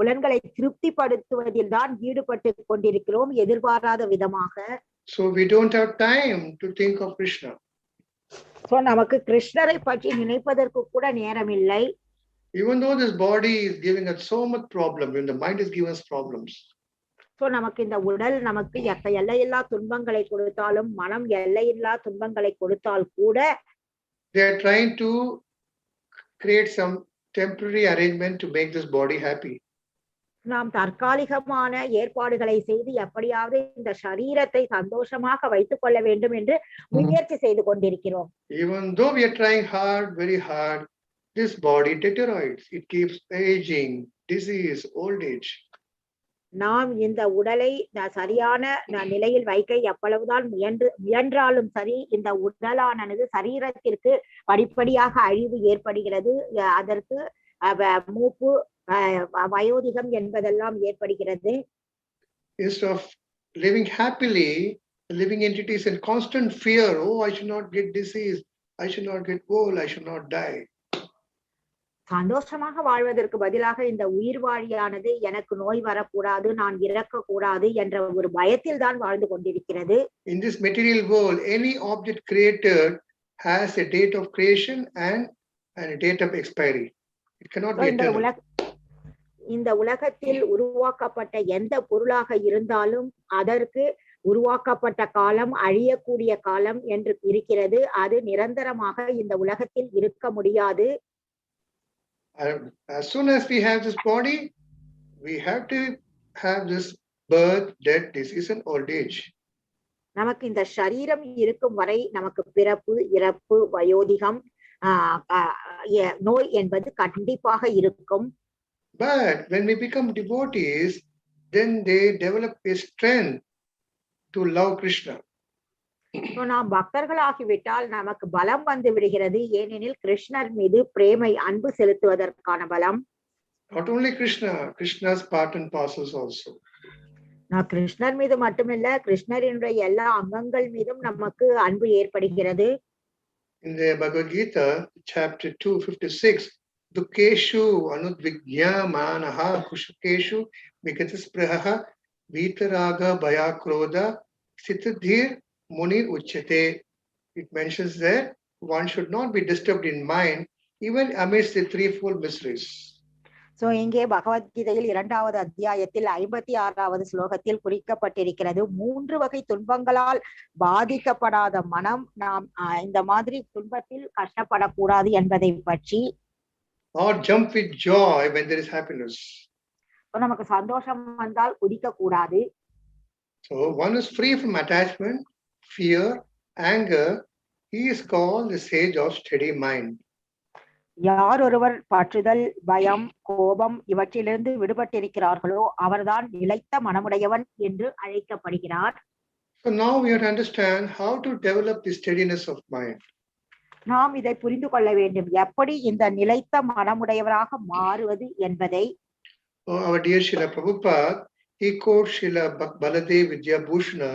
புலன்களை திருப்திப்படுத்துவதில் தான் ஈடுபட்டு கொண்டிருக்கிறோம் எதிர்பாராத விதமாக. So we don't have time to think of Krishna. So நமக்கு கிருஷ்ணரை பற்றி நினைப்பதற்கு கூட நேரம் இல்லை. Even though this body is giving us so much problem, when the mind is giving us problems. So நமக்கு இந்த உடல் நமக்கு எல்லையில்லா துன்பங்களை கொடுத்தாலும், மனம் எல்லையில்லா துன்பங்களை கொடுத்தால் கூட they are trying to create some temporary arrangement to make this body happy. நாம் தற்காலிகமான ஏற்பாடுகளை செய்து எப்படியாவது இந்த சரீரத்தை சந்தோஷமாக வைத்துக் கொள்ள வேண்டும் என்று முயற்சி செய்து கொண்டிருக்கிறோம். Even though we are trying hard, very hard, this body deteriorates. It keeps aging, disease, old age. நாம் இந்த உடலை சரியான நிலையில் வைக்க எவ்வளவுதான் முயன்றாலும் சரி, இந்த உடலானது சரீரத்திற்கு படிப்படியாக அழிவு ஏற்படுகிறது. அதற்கு மூப்பு, வயோதிகம் என்பதெல்லாம் ஏற்படுகிறது. Instead of living happily, the living entity is in constant fear. Oh, I should not get disease. I should not get old. I should not die. சந்தோஷமாக வாழ்வதற்கு பதிலாக இந்த உயிர்வாழியானது எனக்கு நோய் வரக்கூடாது, நான் இறக்கக்கூடாது என்ற ஒரு பயத்தில் தான் வாழ்ந்து கொண்டிருக்கிறது. In this material world, any object created has a date of creation and a date of expiry. It cannot be eternal. இந்த உலகத்தில் உருவாக்கப்பட்ட எந்த பொருளாக இருந்தாலும் அதற்கு உருவாக்கப்பட்ட காலம், அழியக்கூடிய காலம் என்று இருக்கிறது. அது நிரந்தரமாக இந்த உலகத்தில் இருக்க முடியாது. As soon as we have this body, we have to have this birth, death, disease and old age. நமக்கு இந்த சரீரம் இருக்கும் வரை நமக்கு பிறப்பு, இறப்பு, வயோதிகம், நோய் என்பது கண்டிப்பாக இருக்கும். But when we become devotees, then they develop a strength to love Krishna. நாம் பக்தர்களாகிவிட்டால் நமக்கு பலம் வந்து விடுகிறது. ஏனெனில் கிருஷ்ணர் மீது பிரேமை, அன்பு செலுத்துவதற்கான பலம். Not only Krishna, Krishna's part and parcels also. நான் கிருஷ்ணர் மீது மட்டுமல்ல, கிருஷ்ணரினுடைய எல்லா அங்கங்கள் மீதும் நமக்கு அன்பு ஏற்படுகிறது. In the Bhagavad-Gita, chapter 256, Dukeshu anudvigyamanaha kushukeshu vikasispraha vitaraga bhayakroda sitadhir munir uchyate. It mentions that one should not be disturbed in mind even amidst the threefold mysteries. So இங்கே பகவத்கீதையில் 2வது அத்தியாயத்தில் 56வது ஸ்லோகத்தில் குறிக்கப்பட்டிருக்கிறது, 3 வகை துன்பங்களால் பாதிக்கப்படாத மனம் நாம் இந்த மாதிரி துன்பத்தில் கஷ்டப்படக்கூடாது என்பதை பற்றி. Or jump with joy when there is happiness. நமக்கு சந்தோஷம் வந்தால் குதிக்க கூடாது. So one is free from attachment, fear, anger. He is called the sage of steady mind. யார் ஒருவர் பற்றுதல், பயம், கோபம் இவற்றிலிருந்து விடுபட்டிருக்கிறார்களோ அவர்தான் நிலைத்த மனமுடையவன் என்று அழைக்கப்படுகிறார். So now we have to understand how to develop the steadiness of mind. நாம் இதை புரிந்து கொள்ள வேண்டும், எப்படி இந்த நிலைத்த மனமுடையவராக மாறுவது என்பதை. Our dear Srila Prabhupada, he quotes Srila Baladev Vidya Bhushana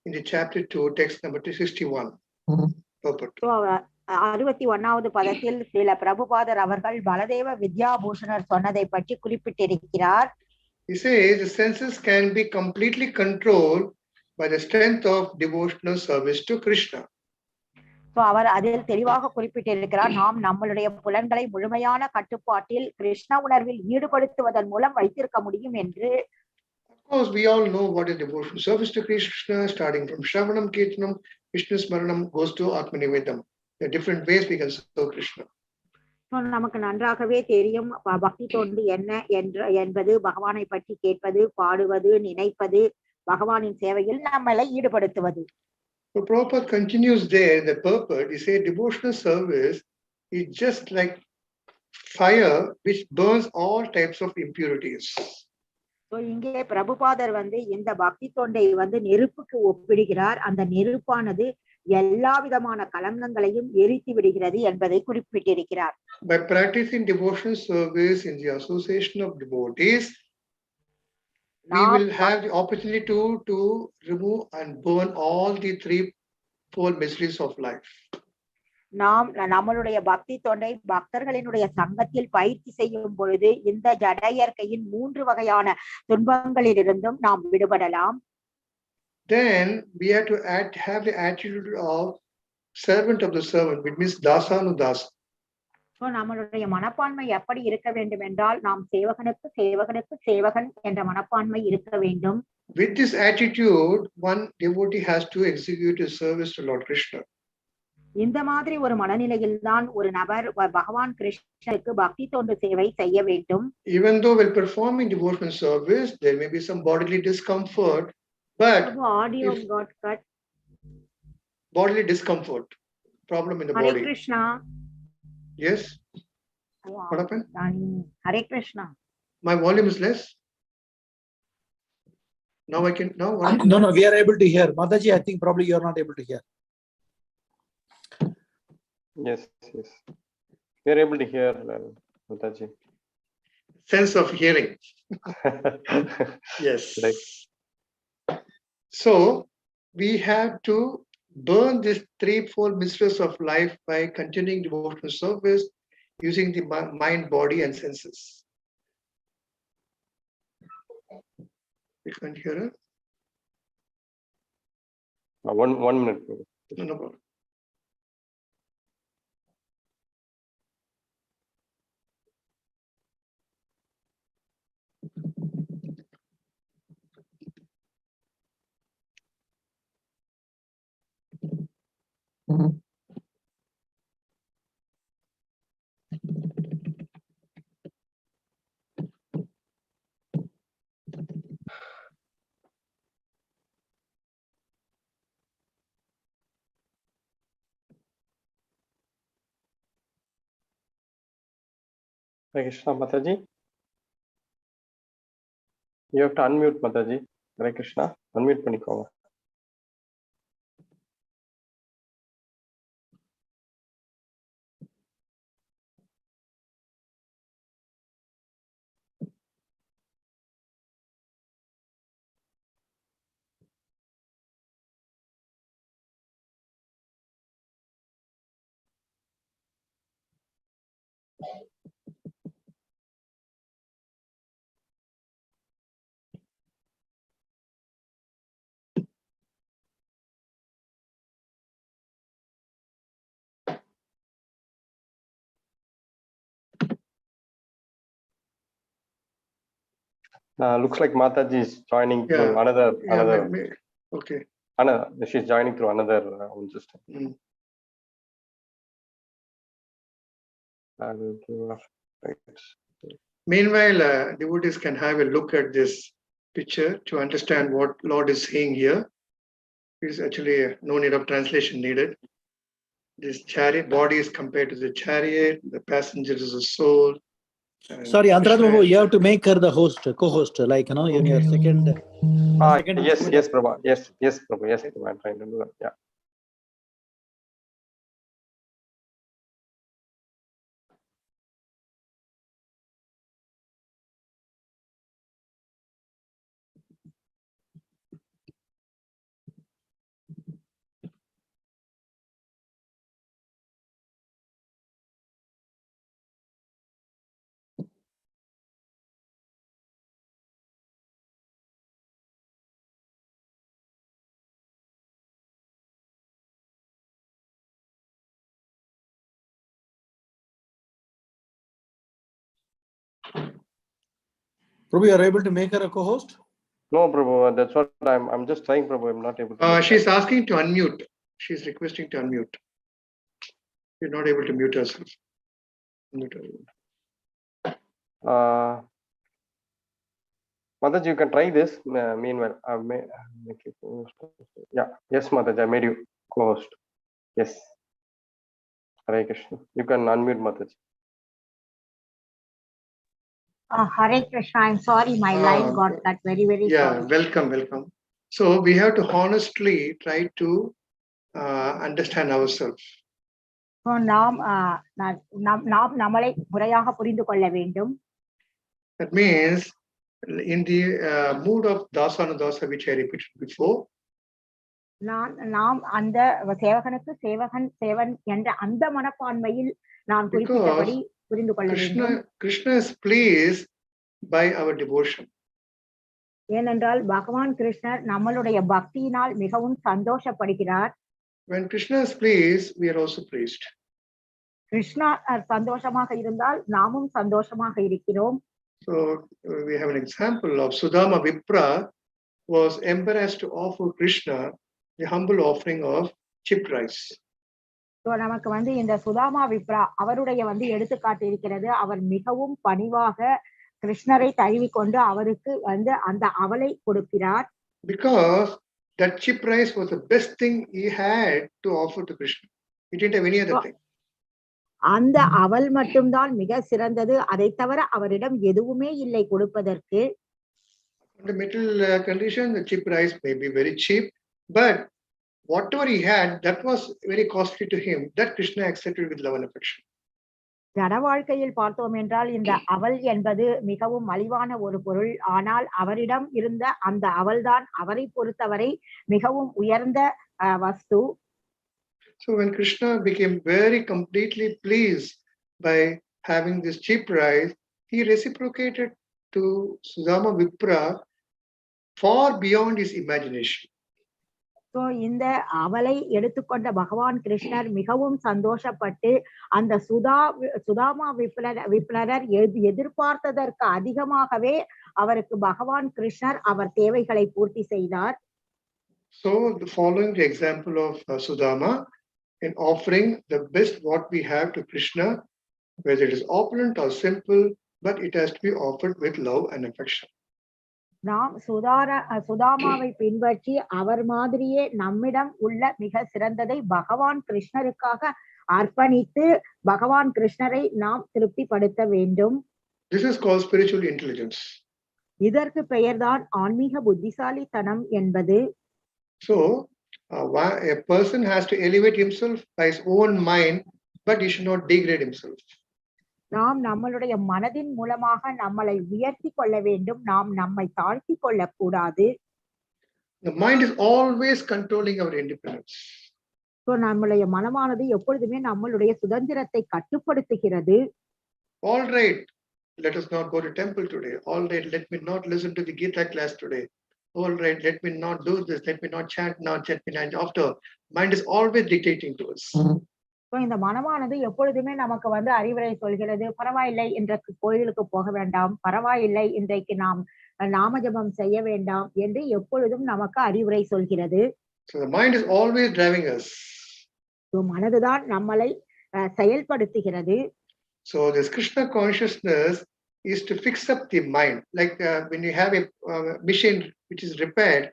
in the chapter 2, text number 261. 61வது பதத்தில் ஸ்ரீல பிரபுபாதர் அவர்கள் பலதேவ வித்யாபூஷணர் சொன்னதை பற்றி குறிப்பிட்டிருக்கிறார். He says the senses can be completely controlled by the strength of devotional service to Krishna. அவர் அதில் தெளிவாக குறிப்பிட்டிருக்கிறார், நாம் நம்மளுடைய புலன்களை முழுமையான கட்டுப்பாட்டில் கிருஷ்ண உணர்வில் ஈடுபடுத்துவதன் மூலம் வைத்திருக்க முடியும் என்று. Of course, we all know what is devotional service to Krishna, starting from Shravanam, Kirtanam, Vishnu Smaranam goes to Atmanivedam. There are different ways we can serve Krishna. நமக்கு நன்றாகவே தெரியும் பக்தி தொண்டு என்ன என்பது பகவானை பற்றி கேட்பது, பாடுவது, நினைப்பது, பகவானின் சேவையில் நம்மளை ஈடுபடுத்துவது. So Prabhupada continues there in the purport. He said devotional service is just like fire which burns all types of impurities. So இங்கே பிரபுபாதர் இந்த பக்தி தொண்டை நெருப்புக்கு ஒப்பிடுகிறார். அந்த நெருப்பானது எல்லா விதமான கலங்கங்களையும் எரித்து விடுகிறது என்பதை குறிப்பிட்டிருக்கிறார். By practicing devotional service in the association of devotees, we will have the opportunity to remove and burn all the threefold miseries of life. நாம் நம்மளுடைய பக்தி தொண்டை பக்தர்களினுடைய சங்கத்தில் பயிற்சி செய்யும் பொழுது இந்த ஜட இயற்கையின் 3 வகையான துன்பங்களிலிருந்தும் நாம் விடுபடலாம். Then we have to have the attitude of servant of the servant, which means dasanudasa. So நம்மளுடைய மனப்பான்மை எப்படி இருக்க வேண்டும் என்றால், நாம் சேவகனுக்கு சேவகனுக்கு சேவகன் என்ற மனப்பான்மை இருக்க வேண்டும். With this attitude, one devotee has to execute his service to Lord Krishna. இந்த மாதிரி ஒரு மனநிலையில் தான் ஒரு நபர் பகவான் கிருஷ்ணருக்கு பக்தி தொண்டு சேவை செய்ய வேண்டும். Even though while performing devotional service, there may be some bodily discomfort, but audio got cut. Bodily discomfort, problem in the body. Hare Krishna. Yes. What happened? Hare Krishna. My volume is less. Now I can now. No, we are able to hear. Mataji, I think probably you are not able to hear. Yes. We are able to hear, Mataji. Sense of hearing. Yes. Right. So we have to burn these threefold miseries of life by continuing devotional service using the mind, body, and senses. We can't hear it. One minute. No problem. Hare Krishna, Mataji. You have to unmute, Mataji. Hare Krishna, unmute பண்ணிக்கோங்க. Looks like Mataji is joining through Yeah. another. Okay. She's joining through another own system. I will give her rights. Meanwhile, devotees can have a look at this picture to understand what Lord is saying here. It is actually no need of translation needed. This chariot body is compared to the chariot, the passenger is a soul. Sorry, Andhra Prabhu, you have to make her the host, co-host, like, in your second. Yes, Prabhu. Yes, Prabhu. Yes, Prabhu. I'm trying to do that. Yeah. Prabhu, you are able to make her a co-host? No, Prabhu. That's what I'm just trying, Prabhu. I'm not able to. She's asking to unmute. She's requesting to unmute. She's not able to mute herself. Mataji, you can try this. Meanwhile, I may make you co-host. Yeah. Yes, Mataji, I made you co-host. Yes. Hare Krishna. You can unmute Mataji. Hare Krishna, I'm sorry, my line got cut. Very, very sorry. Welcome. So we have to honestly try to understand ourselves. So நாம் நம்மளை முறையாக புரிந்து கொள்ள வேண்டும். That means in the mood of dasanudasa, which I repeated before. நாம் அந்த சேவகனுக்கு சேவன் என்ற அந்த மனப்பான்மையில் நாம் குறிப்பிட்டபடி புரிந்து கொள்ள வேண்டும். Krishna is pleased by our devotion. ஏனென்றால் பகவான் கிருஷ்ணர் நம்மளுடைய பக்தியினால் மிகவும் சந்தோஷப்படுகிறார். When Krishna is pleased, we are also pleased. Krishna சந்தோஷமாக இருந்தால் நாமும் சந்தோஷமாக இருக்கிறோம். So we have an example of Sudama Vipra was embarrassed to offer Krishna the humble offering of chipped rice. So நமக்கு இந்த சுதாமா விப்ரா அவருடைய எடுத்துக்காட்டு இருக்கிறது. அவர் மிகவும் பணிவாக கிருஷ்ணரை தழுவி கொண்டு அவருக்கு அந்த அவலை கொடுக்கிறார். Because that chipped rice was the best thing he had to offer to Krishna. He didn't have any other thing. அந்த அவல் மட்டும்தான் மிக சிறந்தது. அதை தவிர அவரிடம் எதுவுமே இல்லை கொடுப்பதற்கு. In the middle condition, the chipped rice may be very cheap, but whatever he had, that was very costly to him. That Krishna accepted with love and affection. ஜட வாழ்க்கையில் பார்த்தோம் என்றால் இந்த அவல் என்பது மிகவும் மலிவான ஒரு பொருள். ஆனால் அவரிடம் இருந்த அந்த அவல்தான் அவரை பொறுத்தவரை மிகவும் உயர்ந்த வஸ்து. So when Krishna became very completely pleased by having this cheap rice, he reciprocated to Sudama Vipra far beyond his imagination. So இந்த அவலை எடுத்துக்கொண்ட பகவான் கிருஷ்ணர் மிகவும் சந்தோஷப்பட்டு அந்த சுதாமா விப்ரர் எதிர்பார்த்ததற்கு அதிகமாகவே அவருக்கு பகவான் கிருஷ்ணர் அவர் தேவைகளை பூர்த்தி செய்தார். So the following the example of Sudama in offering the best what we have to Krishna, whether it is opulent or simple, but it has to be offered with love and affection. நாம் சுதாமாவை பின்பற்றி அவர் மாதிரியே நம்மிடம் உள்ள மிக சிறந்ததை பகவான் கிருஷ்ணருக்காக அர்ப்பணித்து பகவான் கிருஷ்ணரை நாம் திருப்திப்படுத்த வேண்டும். This is called spiritual intelligence. இதற்கு பெயர்தான் ஆன்மீக புத்திசாலித்தனம் என்பது. So a person has to elevate himself by his own mind, but he should not degrade himself. நாம் நம்மளுடைய மனதின் மூலமாக நம்மளை உயர்த்தி கொள்ள வேண்டும். நாம் நம்மை தாழ்த்தி கொள்ள கூடாது. The mind is always controlling our independence. So நம்மளுடைய மனமானது எப்பொழுதுமே நம்மளுடைய சுதந்திரத்தை கட்டுப்படுத்துகிறது. All right, let us not go to temple today. All right, let me not listen to the Gita class today. All right, let me not do this. Let me not chant now. Let me not after. Mind is always dictating to us. இந்த மனமானது எப்பொழுதுமே நமக்கு அறிவுரை சொல்கிறது. பரவாயில்லை, இன்றைக்கு கோயிலுக்கு போக வேண்டாம், பரவாயில்லை, இன்றைக்கு நாம் நாமஜபம் செய்ய வேண்டாம் என்று எப்பொழுதும் நமக்கு அறிவுரை சொல்கிறது. So the mind is always driving us. மனதுதான் நம்மளை செயல்படுத்துகிறது. So this Krishna consciousness is to fix up the mind. Like when you have a machine which is repaired,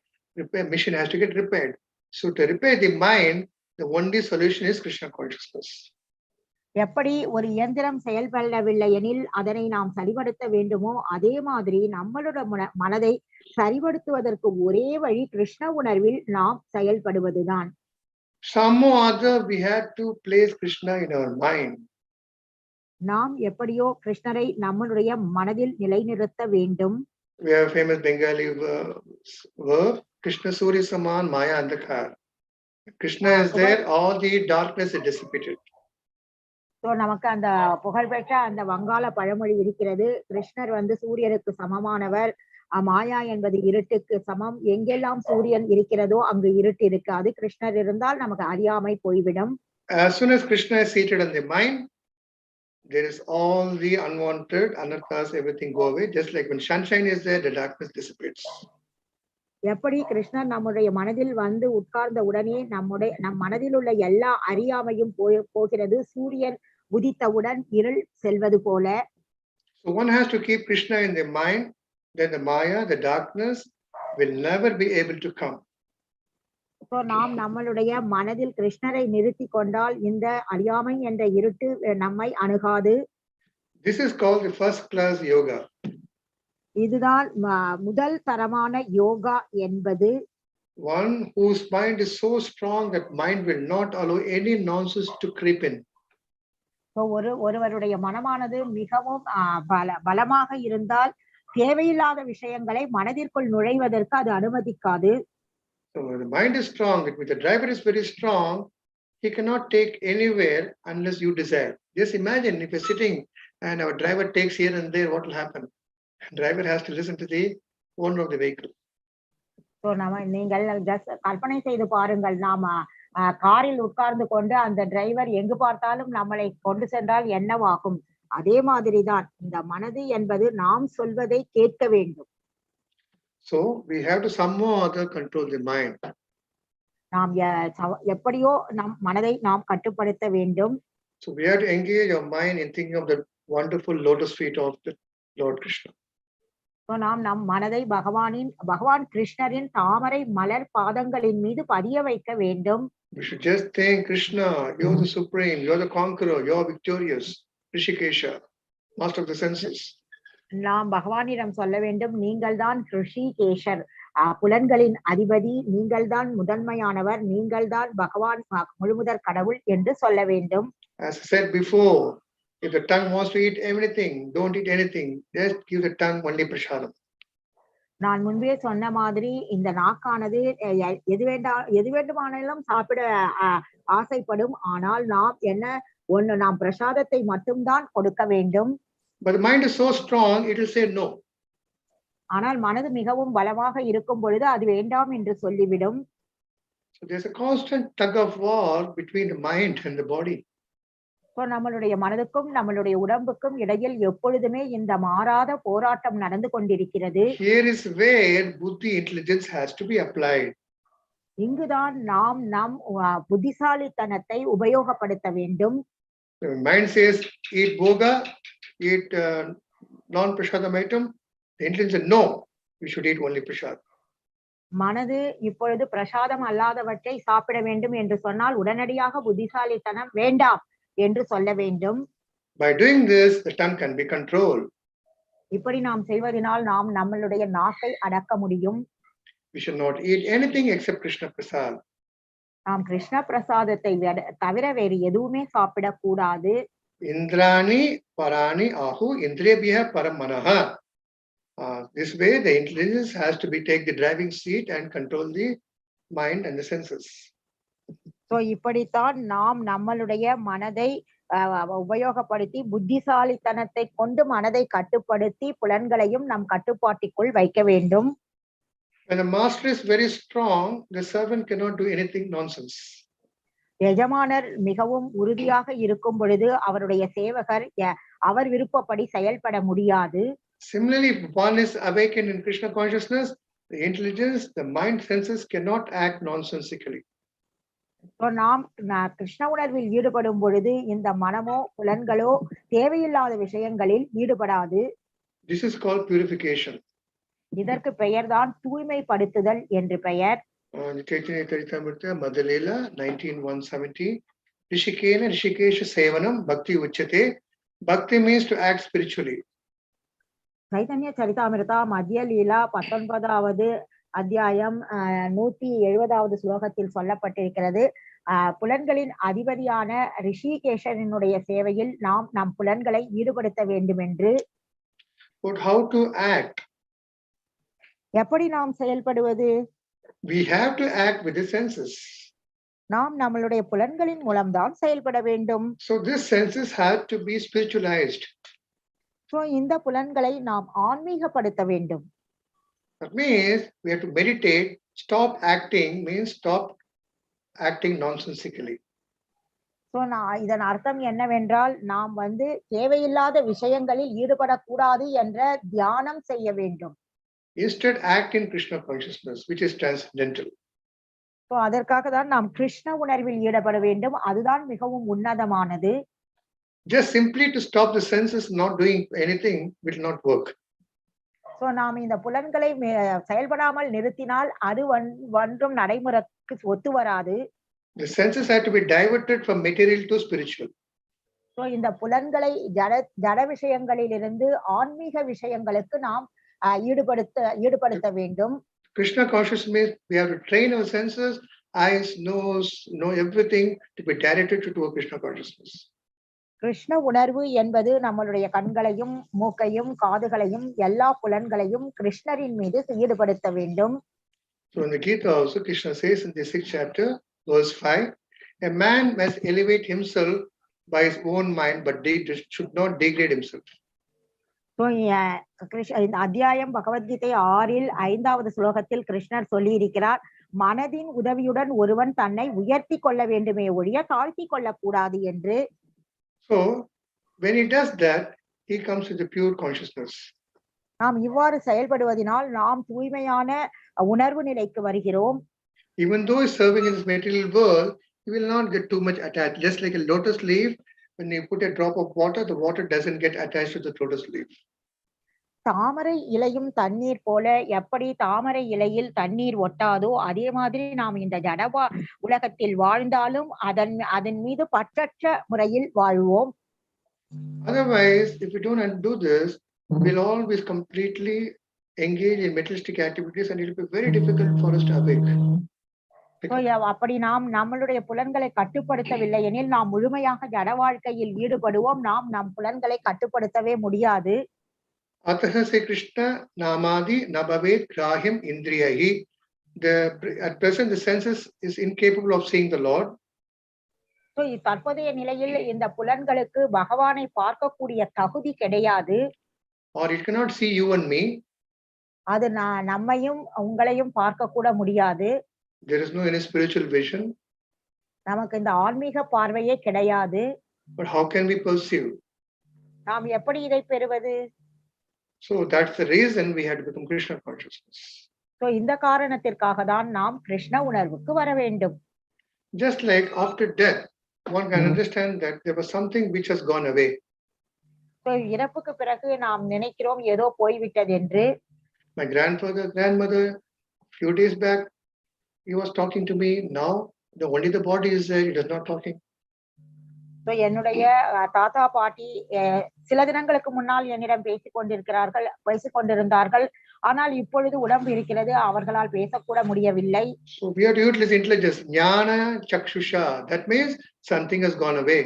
machine has to get repaired. So to repair the mind, the only solution is Krishna consciousness. எப்படி ஒரு இயந்திரம் செயல்படவில்லை எனில் அதனை நாம் சரிபடுத்த வேண்டுமோ, அதே மாதிரி நம்மளோட மனதை சரிபடுத்துவதற்கு ஒரே வழி கிருஷ்ண உணர்வில் நாம் செயல்படுவதுதான். Somehow or other we have to place Krishna in our mind. நாம் எப்படியோ கிருஷ்ணரை நம்மளுடைய மனதில் நிலைநிறுத்த வேண்டும். We have a famous Bengali verb, Krishna Suri Saman Maya Andhakar. Krishna is there, all the darkness is dissipated. So நமக்கு அந்த புகழ்பெற்ற அந்த வங்காள பழமொழி இருக்கிறது, கிருஷ்ணர் சூரியனுக்கு சமமானவர், மாயா என்பது இருட்டுக்கு சமம், எங்கெல்லாம் சூரியன் இருக்கிறதோ அங்கு இருட்டு இருக்காது, கிருஷ்ணர் இருந்தால் நமக்கு அறியாமை போய்விடும். As soon as Krishna is seated in the mind, there is all the unwanted anarthas, everything go away. Just like when sunshine is there, the darkness dissipates. எப்படி கிருஷ்ணர் நம்முடைய மனதில் உட்கார்ந்த உடனே நம் மனதில் உள்ள எல்லா அறியாமையும் போகிறது, சூரியன் உதித்தவுடன் இருள் செல்வது போல. So one has to keep Krishna in the mind, then the Maya, the darkness will never be able to come. So நாம் நம்மளுடைய மனதில் கிருஷ்ணரை நிறுத்தி கொண்டால் இந்த அறியாமை என்ற இருட்டு நம்மை அணுகாது. This is called the first class yoga. இதுதான் முதல் தரமான யோகா என்பது. One whose mind is so strong that mind will not allow any nonsense to creep in. ஒருவருடைய மனமானது மிகவும் பலமாக இருந்தால் தேவையில்லாத விஷயங்களை மனதிற்குள் நுழைவதற்கு அது அனுமதிக்காது. So the mind is strong, if the driver is very strong, he cannot take anywhere unless you desire. Just imagine if you're sitting and our driver takes here and there, what will happen? Driver has to listen to the owner of the vehicle. So நீங்கள் கற்பனை செய்து பாருங்கள், நாம காரில் உட்கார்ந்து கொண்டு அந்த driver எங்கு பார்த்தாலும் நம்மளை கொண்டு சென்றால் என்னவாகும்? அதே மாதிரிதான் இந்த மனது என்பது நாம் சொல்வதை கேட்க வேண்டும். So we have to somehow or other control the mind. நாம் எப்படியோ நம் மனதை நாம் கட்டுப்படுத்த வேண்டும். So we have to engage our mind in thinking of the wonderful lotus feet of the Lord Krishna. நாம் நம் மனதை பகவான் கிருஷ்ணரின் தாமரை மலர் பாதங்களின் மீது பதிய வைக்க வேண்டும். We should just think, Krishna, you're the supreme, you're the conqueror, you're victorious, Rishikesha, master of the senses. நாம் பகவானிடம் சொல்ல வேண்டும், நீங்கள் தான் ரிஷிகேஷர், புலன்களின் அதிபதி, நீங்கள் தான் முதன்மையானவர், நீங்கள் தான் பகவான் முழுமுதற் கடவுள் என்று சொல்ல வேண்டும். As I said before, if the tongue wants to eat everything, don't eat anything. Just give the tongue only prasadam. நான் முன்பே சொன்ன மாதிரி இந்த நாக்கானது எது வேண்டுமானாலும் சாப்பிட ஆசைப்படும். ஆனால் நாம் பிரசாதத்தை மட்டும்தான் கொடுக்க வேண்டும். But the mind is so strong, it will say no. ஆனால் மனது மிகவும் பலமாக இருக்கும் பொழுது அது வேண்டாம் என்று சொல்லிவிடும். So there's a constant tug of war between the mind and the body. நம்மளுடைய மனதுக்கும் நம்மளுடைய உடம்புக்கும் இடையில் எப்பொழுதுமே இந்த மாறாத போராட்டம் நடந்து கொண்டிருக்கிறது. Here is where buddhi intelligence has to be applied. இங்குதான் நாம் நம் புத்திசாலித்தனத்தை உபயோகப்படுத்த வேண்டும். Mind says eat bhoga, eat non-prasadam item. The intelligence says no, we should eat only prasad. மனது இப்பொழுது பிரசாதம் அல்லாதவற்றை சாப்பிட வேண்டும் என்று சொன்னால் உடனடியாக புத்திசாலித்தனம் வேண்டாம் என்று சொல்ல வேண்டும். By doing this, the tongue can be controlled. இப்படி நாம் செய்வதனால் நாம் நம்மளுடைய நாக்கை அடக்க முடியும். We should not eat anything except Krishna prasad. நாம் கிருஷ்ண பிரசாதத்தை தவிர வேறு எதுவுமே சாப்பிடக்கூடாது. Indrani parani ahu indriyabhya paramanaha. This way the intelligence has to be take the driving seat and control the mind and the senses. So இப்படித்தான் நாம் நம்மளுடைய மனதை உபயோகப்படுத்தி புத்திசாலித்தனத்தை கொண்டு மனதை கட்டுப்படுத்தி புலன்களையும் நம் கட்டுப்பாட்டிற்குள் வைக்க வேண்டும். When the master is very strong, the servant cannot do anything nonsense. எஜமானர் மிகவும் உறுதியாக இருக்கும் பொழுது அவருடைய சேவகர் அவர் விருப்பப்படி செயல்பட முடியாது. Similarly, if one is awakened in Krishna consciousness, the intelligence, the mind senses cannot act nonsensically. So நாம் கிருஷ்ண உணர்வில் ஈடுபடும் பொழுது இந்த மனமோ புலன்களோ தேவையில்லாத விஷயங்களில் ஈடுபடாது. This is called purification. இதற்கு பெயர்தான் தூய்மைப்படுத்துதல் என்று பெயர். Chaitanya Charitamrita Madhalela 19:170. Rishikena Rishikesha Sevanam Bhakti Uchyate. Bhakti means to act spiritually. Chaitanya சரிதாமிருதா மத்திய லீலா 19வது அத்தியாயம் 170வது ஸ்லோகத்தில் சொல்லப்பட்டிருக்கிறது. புலன்களின் அதிபதியான ரிஷிகேஷனுடைய சேவையில் நாம் நம் புலன்களை ஈடுபடுத்த வேண்டும் என்று. But how to act? எப்படி நாம் செயல்படுவது? We have to act with the senses. நாம் நம்மளுடைய புலன்களின் மூலம்தான் செயல்பட வேண்டும். So these senses have to be spiritualized. So இந்த புலன்களை நாம் ஆன்மீகப்படுத்த வேண்டும். That means we have to meditate. Stop acting means stop acting nonsensically. So இதன் அர்த்தம் என்னவென்றால் நாம் தேவையில்லாத விஷயங்களில் ஈடுபடக்கூடாது என்ற தியானம் செய்ய வேண்டும். Instead, act in Krishna consciousness, which is transcendental. So அதற்காக தான் நாம் கிருஷ்ண உணர்வில் ஈடுபட வேண்டும். அதுதான் மிகவும் உன்னதமானது. Just simply to stop the senses not doing anything will not work. So நாம் இந்த புலன்களை செயல்படாமல் நிறுத்தினால் அது ஒன்றும் நடைமுறைக்கு ஒத்து வராது. The senses have to be diverted from material to spiritual. So இந்த புலன்களை ஜட விஷயங்களிலிருந்து ஆன்மீக விஷயங்களுக்கு நாம் ஈடுபடுத்த வேண்டும். Krishna consciousness means we have to train our senses, eyes, nose, know everything to be directed to a Krishna consciousness. Krishna உணர்வு என்பது நம்மளுடைய கண்களையும் மூக்கையும் காதுகளையும் எல்லா புலன்களையும் கிருஷ்ணரின் மீது ஈடுபடுத்த வேண்டும். So in the Gita also Krishna says in the 6th chapter verse 5, a man must elevate himself by his own mind but should not degrade himself. So இந்த அத்தியாயம் பகவத்கீதை 6ல் 5வது ஸ்லோகத்தில் கிருஷ்ணர் சொல்லி இருக்கிறார், மனதின் உதவியுடன் ஒருவன் தன்னை உயர்த்தி கொள்ள வேண்டுமே ஒழிய தாழ்த்தி கொள்ளக்கூடாது என்று. So when he does that, he comes to the pure consciousness. நாம் இவ்வாறு செயல்படுவதனால் நாம் தூய்மையான உணர்வு நிலைக்கு வருகிறோம். Even though he's serving in this material world, he will not get too much attached. Just like a lotus leaf, when you put a drop of water, the water doesn't get attached to the lotus leaf. தாமரை இலையும் தண்ணீர் போல எப்படி தாமரை இலையில் தண்ணீர் ஒட்டாதோ அதே மாதிரி நாம் இந்த ஜடவா உலகத்தில் வாழ்ந்தாலும் அதன் மீது பற்றற்ற முறையில் வாழ்வோம். Otherwise, if we don't do this, we'll always completely engage in materialistic activities and it will be very difficult for us to awake. அப்படி நாம் நம்மளுடைய புலன்களை கட்டுப்படுத்தவில்லை எனில் நாம் முழுமையாக ஜட வாழ்க்கையில் ஈடுபடுவோம். நாம் நம் புலன்களை கட்டுப்படுத்தவே முடியாது. Ataha se Krishna namadi nabavet grahyam indriyahi. At present the senses is incapable of seeing the Lord. So தற்போதைய நிலையில் இந்த புலன்களுக்கு பகவானை பார்க்கக்கூடிய தகுதி கிடையாது. Or it cannot see you and me. அது நம்மையும் உங்களையும் பார்க்க கூட முடியாது. There is no any spiritual vision. நமக்கு இந்த ஆன்மீக பார்வையே கிடையாது. But how can we perceive? நாம் எப்படி இதை பெறுவது? So that's the reason we had to become Krishna consciousness. So இந்த காரணத்திற்காக தான் நாம் கிருஷ்ண உணர்வுக்கு வர வேண்டும். Just like after death, one can understand that there was something which has gone away. So இறப்புக்கு பிறகு நாம் நினைக்கிறோம் ஏதோ போய்விட்டது என்று. My grandmother, few days back, he was talking to me. Now, only the body is there, he is not talking. So என்னுடைய தாத்தா பாட்டி சில தினங்களுக்கு முன்னால் என்னிடம் பேசிக் கொண்டிருந்தார்கள். ஆனால் இப்பொழுது உடம்பு இருக்கிறது, அவர்களால் பேசக்கூட முடியவில்லை. So we have to utilize intelligence. Jnana chakshusha. That means something has gone away.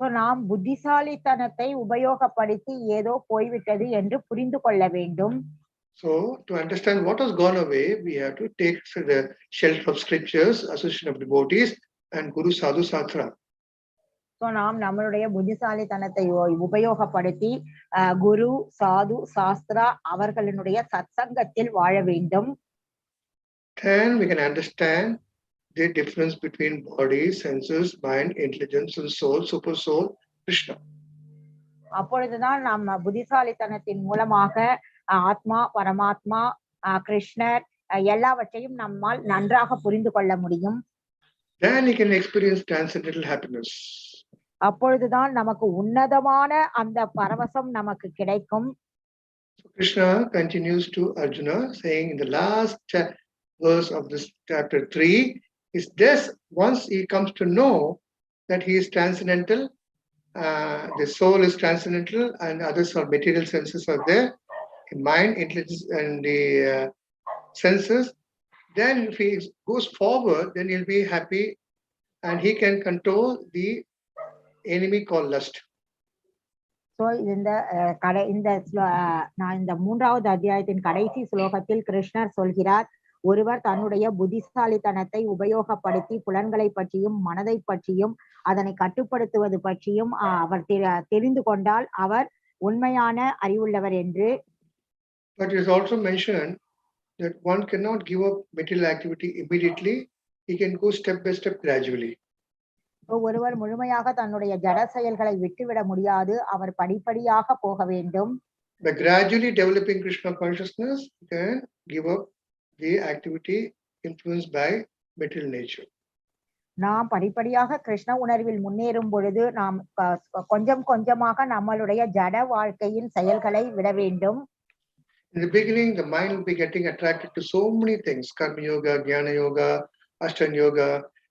So நாம் புத்திசாலித்தனத்தை உபயோகப்படுத்தி ஏதோ போய்விட்டது என்று புரிந்து கொள்ள வேண்டும். So to understand what has gone away, we have to take the shelter of scriptures, association of devotees, and Guru Sadhu Sastra. So நாம் நம்மளுடைய புத்திசாலித்தனத்தை உபயோகப்படுத்தி குரு சாது சாஸ்திரா அவர்களினுடைய சத்சங்கத்தில் வாழ வேண்டும். Then we can understand the difference between body, senses, mind, intelligence, and soul, super soul, Krishna. அப்பொழுதுதான் நம்ம புத்திசாலித்தனத்தின் மூலமாக ஆத்மா, பரமாத்மா, கிருஷ்ணர் எல்லாவற்றையும் நம்மால் நன்றாக புரிந்து கொள்ள முடியும். Then he can experience transcendental happiness. அப்பொழுதுதான் நமக்கு உன்னதமான அந்த பரவசம் நமக்கு கிடைக்கும். So Krishna continues to Arjuna, saying in the last verse of this chapter 3, is this once he comes to know that he is transcendental, the soul is transcendental and others are material senses are there, the mind, intelligence and the senses, then if he goes forward, then he'll be happy and he can control the enemy called lust. So இந்த இந்த மூன்றாவது அத்தியாயத்தின் கடைசி ஸ்லோகத்தில் கிருஷ்ணர் சொல்கிறார், ஒருவர் தன்னுடைய புத்திசாலித்தனத்தை உபயோகப்படுத்தி புலன்களை பற்றியும் மனதை பற்றியும் அதனை கட்டுப்படுத்துவது பற்றியும் அவர் தெரிந்து கொண்டால் அவர் உண்மையான அறிவுள்ளவர் என்று. But it is also mentioned that one cannot give up material activity immediately. He can go step by step gradually. ஒருவர் முழுமையாக தன்னுடைய ஜட செயல்களை விட்டுவிட முடியாது, அவர் படிப்படியாக போக வேண்டும். By gradually developing Krishna consciousness, you can give up the activity influenced by material nature. நாம் படிப்படியாக கிருஷ்ண உணர்வில் முன்னேறும் பொழுது நாம் கொஞ்சம் கொஞ்சமாக நம்மளுடைய ஜட வாழ்க்கையின் செயல்களை விட வேண்டும். In the beginning, the mind will be getting attracted to so many things, karma yoga, jnana yoga, ashtanga yoga,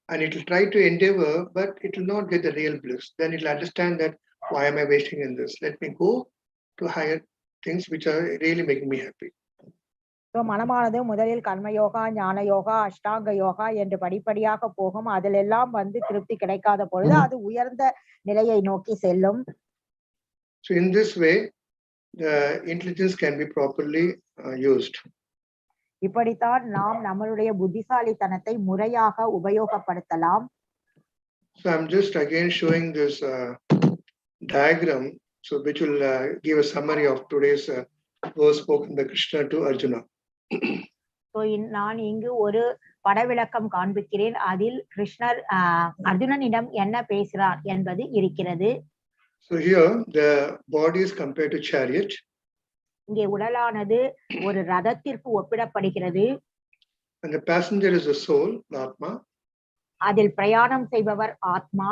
and it will try to endeavor, but it will not get the real bliss. Then it will understand that, why am I wasting in this? Let me go to higher things which are really making me happy. So மனமானது முதலில் கர்மயோகா, ஞான யோகா, அஷ்டாங்க யோகா என்று படிப்படியாக போகும். அதில் எல்லாம் திருப்தி கிடைக்காத பொழுது அது உயர்ந்த நிலையை நோக்கி செல்லும். So in this way, the intelligence can be properly used. இப்படித்தான் நாம் நம்மளுடைய புத்திசாலித்தனத்தை முறையாக உபயோகப்படுத்தலாம். So I'm just again showing this diagram, so which will give a summary of today's verse spoken by Krishna to Arjuna. So நான் இங்கு ஒரு படவிளக்கம் காண்பிக்கிறேன். அதில் கிருஷ்ணர் அர்ஜுனனிடம் என்ன பேசுகிறார் என்பது இருக்கிறது. So here the body is compared to chariot. இங்கே உடலானது ஒரு ரதத்திற்கு ஒப்பிடப்படுகிறது. And the passenger is the soul, the Atma. அதில் பிரயாணம் செய்பவர் ஆத்மா.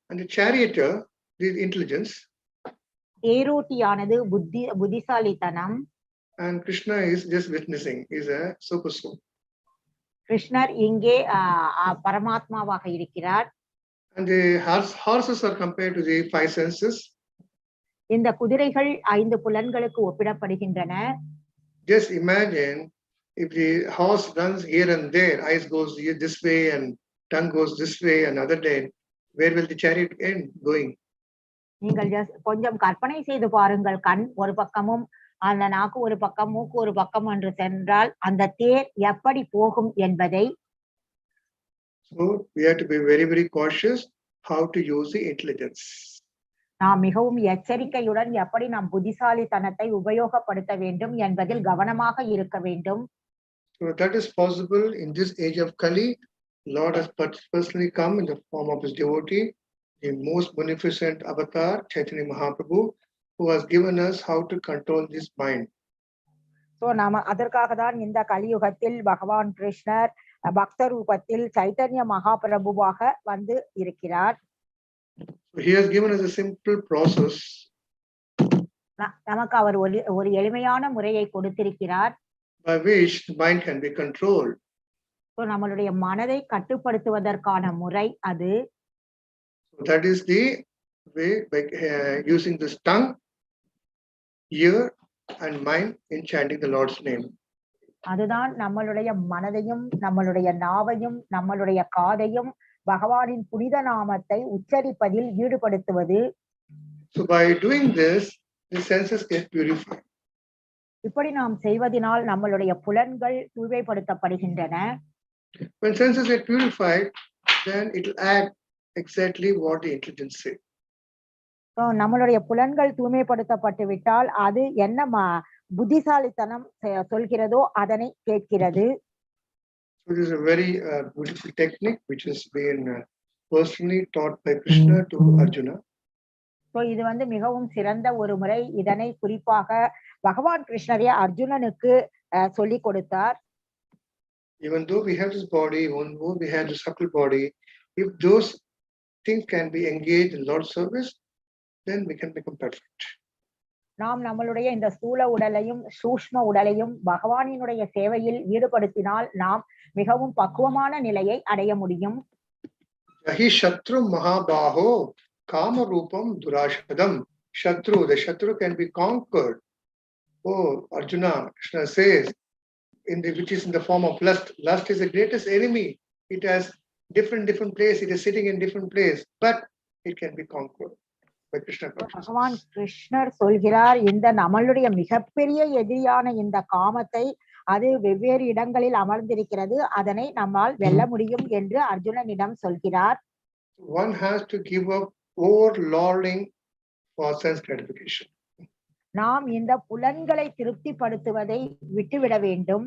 And the charioteer is intelligence. தேரோட்டியானது புத்திசாலித்தனம். And Krishna is just witnessing, is a super soul. கிருஷ்ணர் இங்கே பரமாத்மாவாக இருக்கிறார். And the horses are compared to the five senses. இந்த குதிரைகள் 5 புலன்களுக்கு ஒப்பிடப்படுகின்றன. Just imagine if the horse runs here and there, eyes goes this way and tongue goes this way, another day, where will the chariot end going? நீங்கள் கொஞ்சம் கற்பனை செய்து பாருங்கள். கண் ஒரு பக்கமும் அந்த நாக்கு ஒரு பக்கம் மூக்கு ஒரு பக்கம் என்று சென்றால் அந்த தேர் எப்படி போகும் என்பதை. So we have to be very, very cautious how to use the intelligence. நாம் மிகவும் எச்சரிக்கையுடன் எப்படி நாம் புத்திசாலித்தனத்தை உபயோகப்படுத்த வேண்டும் என்பதில் கவனமாக இருக்க வேண்டும். So that is possible in this age of Kali. Lord has personally come in the form of his devotee, the most beneficent avatar, Chaitanya Mahaprabhu, who has given us how to control this mind. So நாம அதற்காக தான் இந்த கலியுகத்தில் பகவான் கிருஷ்ணர் பக்த ரூபத்தில் சைத்தன்ய மகாபிரபுவாக இருக்கிறார். He has given us a simple process. நமக்கு அவர் ஒரு எளிமையான முறையை கொடுத்திருக்கிறார். By which the mind can be controlled. So நம்மளுடைய மனதை கட்டுப்படுத்துவதற்கான முறை அது. So that is the way, by using this tongue, ear and mind in chanting the Lord's name. அதுதான் நம்மளுடைய மனதையும் நம்மளுடைய நாவையும் நம்மளுடைய காதையும் பகவானின் புனித நாமத்தை உச்சரிப்பதில் ஈடுபடுத்துவது. So by doing this, the senses get purified. இப்படி நாம் செய்வதனால் நம்மளுடைய புலன்கள் தூய்மைப்படுத்தப்படுகின்றன. When senses get purified, then it will act exactly what the intelligence says. So நம்மளுடைய புலன்கள் தூய்மைப்படுத்தப்பட்டு விட்டால் அது என்ன புத்திசாலித்தனம் சொல்கிறதோ அதனை கேட்கிறது. So this is a very beautiful technique which has been personally taught by Krishna to Arjuna. So இது வந்து மிகவும் சிறந்த ஒரு முறை. இதனை குறிப்பாக பகவான் கிருஷ்ணரே அர்ஜுனனுக்கு சொல்லிக் கொடுத்தார். Even though we have this body, even though we have the subtle body, if those things can be engaged in Lord's service, then we can become perfect. நாம் நம்மளுடைய இந்த ஸ்தூல உடலையும் சூஷ்ம உடலையும் பகவானினுடைய சேவையில் ஈடுபடுத்தினால் நாம் மிகவும் பக்குவமான நிலையை அடைய முடியும். Jahi Shatru Mahabaho Kama Rupam Durashadam. Shatru, the Shatru can be conquered. Oh, Arjuna, Krishna says, which is in the form of lust. Lust is the greatest enemy. It has different place. It is sitting in different place, but it can be conquered by Krishna consciousness. பகவான் கிருஷ்ணர் சொல்கிறார், இந்த நம்மளுடைய மிகப்பெரிய எதிரியான இந்த காமத்தை அது வெவ்வேறு இடங்களில் அமர்ந்திருக்கிறது, அதனை நம்மால் வெல்ல முடியும் என்று அர்ஜுனனிடம் சொல்கிறார். One has to give up overlording for sense gratification. நாம் இந்த புலன்களை திருப்திப்படுத்துவதை விட்டுவிட வேண்டும்.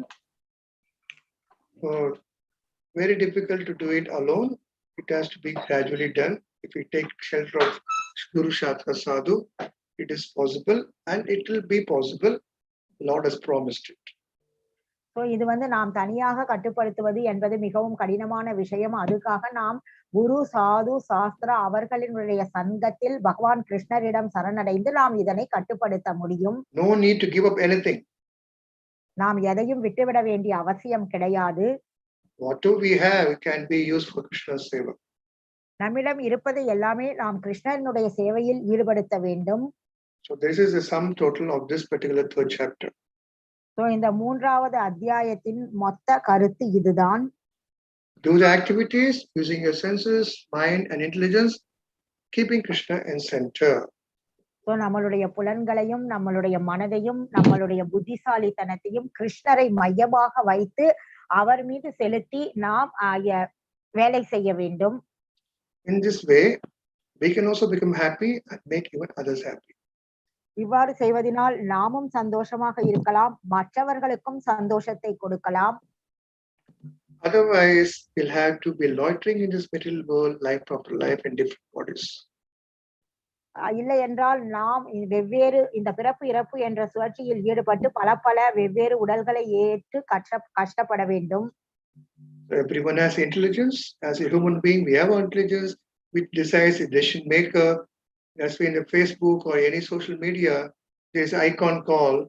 Very difficult to do it alone. It has to be gradually done. If we take shelter of Guru Shastra Sadhu, it is possible and it will be possible. Lord has promised it. So இது வந்து நாம் தனியாக கட்டுப்படுத்துவது என்பது மிகவும் கடினமான விஷயம். அதுக்காக நாம் குரு சாது சாஸ்திர அவர்களினுடைய சங்கத்தில் பகவான் கிருஷ்ணரிடம் சரணடைந்து நாம் இதனை கட்டுப்படுத்த முடியும். No need to give up anything. நாம் எதையும் விட்டுவிட வேண்டிய அவசியம் கிடையாது. What do we have can be used for Krishna's seva. நம்மிடம் இருப்பது எல்லாமே நாம் கிருஷ்ணனுடைய சேவையில் ஈடுபடுத்த வேண்டும். So this is the sum total of this particular third chapter. So இந்த மூன்றாவது அத்தியாயத்தின் மொத்த கருத்து இதுதான். Do the activities using your senses, mind and intelligence, keeping Krishna in center. So நம்மளுடைய புலன்களையும் நம்மளுடைய மனதையும் நம்மளுடைய புத்திசாலித்தனத்தையும் கிருஷ்ணரை மையமாக வைத்து அவர் மீது செலுத்தி நாம் வேலை செய்ய வேண்டும். In this way, we can also become happy and make even others happy. இவ்வாறு செய்வதனால் நாமும் சந்தோஷமாக இருக்கலாம், மற்றவர்களுக்கும் சந்தோஷத்தை கொடுக்கலாம். Otherwise, we'll have to be loitering in this material world, life after life in different bodies. இல்லை என்றால் நாம் வெவ்வேறு இந்த பிறப்பு இறப்பு என்ற சுழற்சியில் ஈடுபட்டு பல வெவ்வேறு உடல்களை ஏற்று கஷ்டப்பட வேண்டும். Everyone has intelligence. As a human being, we have intelligence which decides a decision maker. That's why in the Facebook or any social media, there's icon called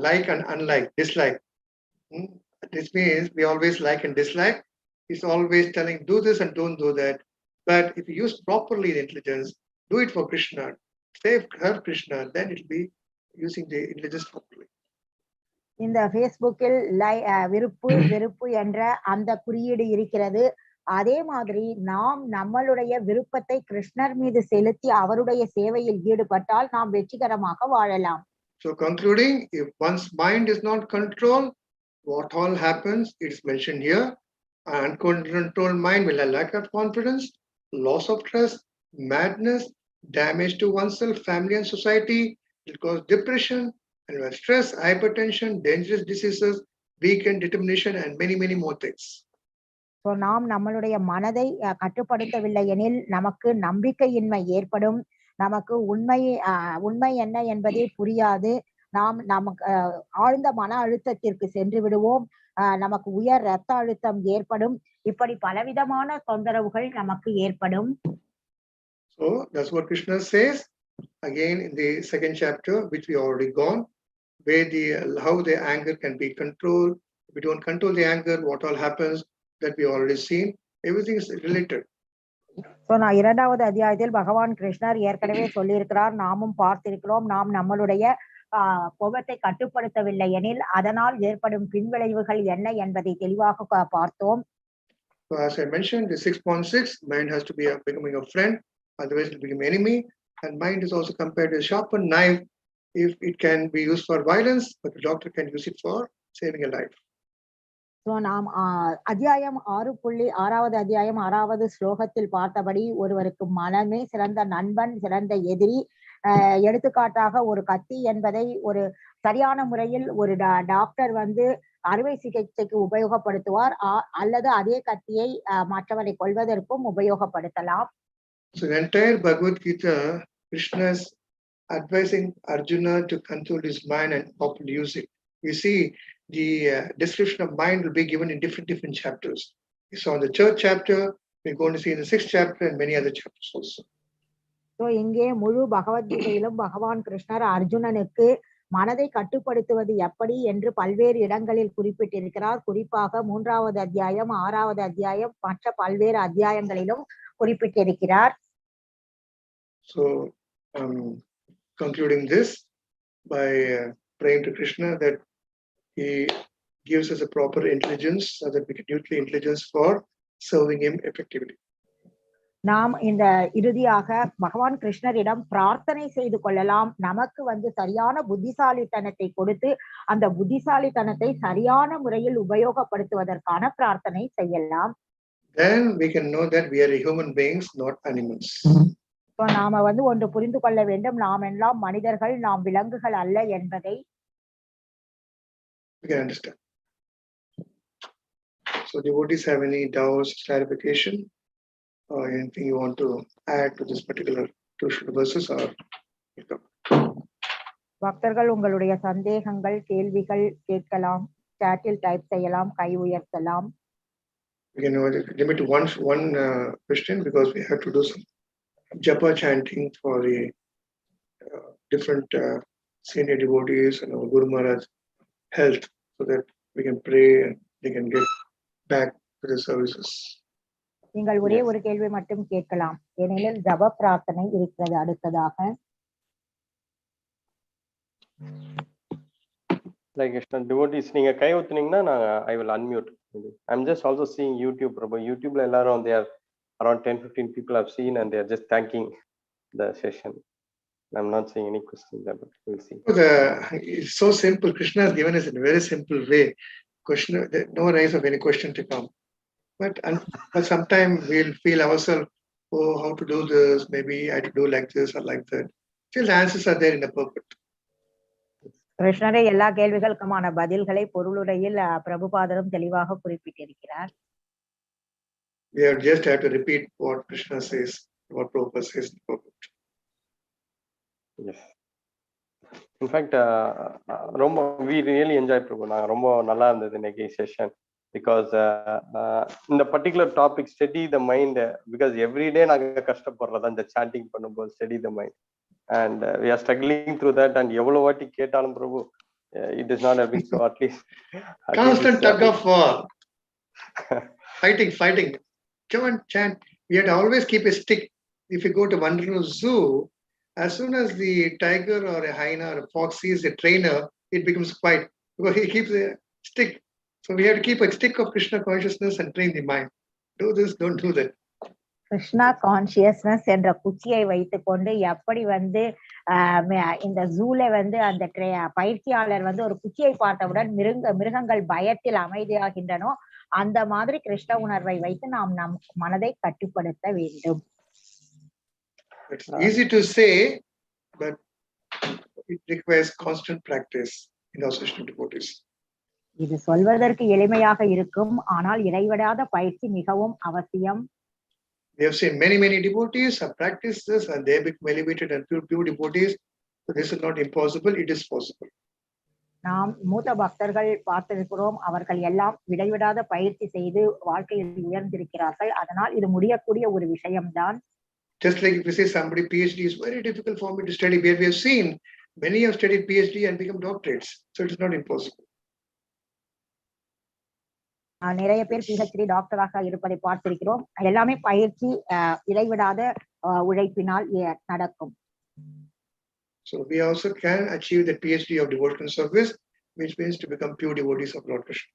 like and unlike, dislike. This means we always like and dislike. It's always telling do this and don't do that. But if you use properly the intelligence, do it for Krishna, save her Krishna, then it will be using the intelligence properly. இந்த Facebookல் விருப்பு வெறுப்பு என்ற அந்த குறியீடு இருக்கிறது. அதே மாதிரி நாம் நம்மளுடைய விருப்பத்தை கிருஷ்ணர் மீது செலுத்தி அவருடைய சேவையில் ஈடுபட்டால் நாம் வெற்றிகரமாக வாழலாம். So concluding, if one's mind is not controlled, what all happens? It's mentioned here. An uncontrolled mind will have lack of confidence, loss of trust, madness, damage to oneself, family and society. It causes depression, and stress, hypertension, dangerous diseases, weakened determination, and many more things. So நாம் நம்மளுடைய மனதை கட்டுப்படுத்தவில்லை எனில் நமக்கு நம்பிக்கையின்மை ஏற்படும், நமக்கு உண்மை என்ன என்பதே புரியாது, நமக்கு ஆழ்ந்த மன அழுத்தத்திற்கு சென்று விடுவோம், நமக்கு உயர் இரத்த அழுத்தம் ஏற்படும், இப்படி பலவிதமான தொந்தரவுகள் நமக்கு ஏற்படும். So that's what Krishna says again in the second chapter, which we already gone, where how the anger can be controlled. If we don't control the anger, what all happens, that we already seen. Everything is related. So நான் இரண்டாவது அத்தியாயத்தில் பகவான் கிருஷ்ணர் ஏற்கனவே சொல்லியிருக்கிறார், நாமும் பார்த்திருக்கிறோம். நாம் நம்மளுடைய கோபத்தை கட்டுப்படுத்தவில்லை எனில் அதனால் ஏற்படும் பின்விளைவுகள் என்ன என்பதை தெளிவாக பார்த்தோம். So as I mentioned, the 6.6, mind has to be becoming a friend, otherwise it will become enemy. And mind is also compared to a sharpened knife. If it can be used for violence, but the doctor can use it for saving a life. So நாம் அத்தியாயம் 6.6வது அத்தியாயம் 6வது ஸ்லோகத்தில் பார்த்தபடி ஒருவருக்கு மனமே சிறந்த நண்பன், சிறந்த எதிரி. எடுத்துக்காட்டாக ஒரு கத்தி என்பதை ஒரு சரியான முறையில் ஒரு டாக்டர் வந்து அறுவை சிகிச்சைக்கு உபயோகப்படுத்துவார், அல்லது அதே கத்தியை மற்றவரை கொல்வதற்கும் உபயோகப்படுத்தலாம். So the entire Bhagavad-Gita Krishna is advising Arjuna to control his mind and properly use it. You see, the description of mind will be given in different chapters. We saw in the third chapter, we're going to see in the sixth chapter and many other chapters also. So இங்கே முழு பகவத்கீதையிலும் பகவான் கிருஷ்ணர் அர்ஜுனனுக்கு மனதை கட்டுப்படுத்துவது எப்படி என்று பல்வேறு இடங்களில் குறிப்பிட்டிருக்கிறார். குறிப்பாக 3வது அத்தியாயம், 6வது அத்தியாயம், மற்ற பல்வேறு அத்தியாயங்களிலும் குறிப்பிட்டிருக்கிறார். So concluding this by praying to Krishna that he gives us a proper intelligence so that we can use the intelligence for serving him effectively. நாம் இந்த இறுதியாக பகவான் கிருஷ்ணரிடம் பிரார்த்தனை செய்து கொள்ளலாம். நமக்கு சரியான புத்திசாலித்தனத்தை கொடுத்து அந்த புத்திசாலித்தனத்தை சரியான முறையில் உபயோகப்படுத்துவதற்கான பிரார்த்தனை செய்யலாம். Then we can know that we are human beings, not animals. நாம ஒன்று புரிந்து கொள்ள வேண்டும், நாம் எல்லாம் மனிதர்கள், நாம் விலங்குகள் அல்ல என்பதை we can understand. So devotees have any doubts, clarification, or anything you want to add to this particular two verses, or பக்தர்கள் உங்களுடைய சந்தேகங்கள், கேள்விகள் கேட்கலாம், சாட்டில் டைப் செய்யலாம், கை உயர்த்தலாம். We can limit to one question because we have to do some japa chanting for the different senior devotees and our Guru Maharaj health, so that we can pray and they can get back to the services. நீங்கள் ஒரே ஒரு கேள்வி மட்டும் கேட்கலாம், ஏனெனில் ஜப பிரார்த்தனை இருக்கிறது அடுத்ததாக. Like devotees நீங்க கை ஊத்துனீங்கன்னா I will unmute. I'm just also seeing YouTube, Prabhu. YouTubeல எல்லாரும் they are around 10-15 people I've seen and they are just thanking the session. I'm not seeing any questions there, but we'll see. It's so simple. Krishna has given us in a very simple way. No rise of any question to come. But sometimes we'll feel ourselves, oh, how to do this? Maybe I have to do like this or like that. Still, the answers are there in the purport. கிருஷ்ணரே எல்லா கேள்விகளுக்குமான பதில்களை பொருளுரையில் பிரபுபாதரும் தெளிவாக குறிப்பிட்டிருக்கிறார். We just have to repeat what Krishna says, what Prabhupada says in the purport. Yes. In fact, we really enjoyed Prabhu. ரொம்ப நல்லா இருந்தது இன்னைக்கு session. Because in the particular topic, steady the mind, because every day நாங்க கஷ்டப்படுறதா இந்த chanting பண்ணும்போது steady the mind, and we are struggling through that, and எவ்வளவு வாட்டி கேட்டாலும் Prabhu, it is not helping. So at least constant tug of war, fighting. Come on, chant. We have to always keep a stick. If you go to Wonderful Zoo, as soon as the tiger or a hyena or a fox sees a trainer, it becomes quiet because he keeps a stick. So we have to keep a stick of Krishna consciousness and train the mind. Do this, don't do that. Krishna consciousness என்ற குச்சியை வைத்துக் கொண்டு எப்படி இந்த ஜூல அந்த பயிற்சியாளர் ஒரு குச்சியை பார்த்தவுடன் மிருகங்கள் பயத்தில் அமைதியாகின்றனோ அந்த மாதிரி கிருஷ்ண உணர்வை வைத்து நாம் நம் மனதை கட்டுப்படுத்த வேண்டும். It's easy to say, but it requires constant practice in association with devotees. இது சொல்வதற்கு எளிமையாக இருக்கும், ஆனால் இடைவிடாத பயிற்சி மிகவும் அவசியம். We have seen many devotees have practiced this and they become elevated and pure devotees. So this is not impossible, it is possible. நாம் மூத்த பக்தர்கள் பார்த்திருக்கிறோம், அவர்கள் எல்லாம் இடைவிடாத பயிற்சி செய்து வாழ்க்கையில் உயர்ந்திருக்கிறார்கள். அதனால் இது முடியக்கூடிய ஒரு விஷயம்தான். Just like if you say somebody PhD is very difficult for me to study, where we have seen many have studied PhD and become doctorates. So it is not impossible. நிறைய பேர் PhD டாக்டராக இருப்பதை பார்த்திருக்கிறோம். எல்லாமே பயிற்சி இடைவிடாத உழைப்பினால் நடக்கும். So we also can achieve the PhD of devotional service, which means to become pure devotees of Lord Krishna.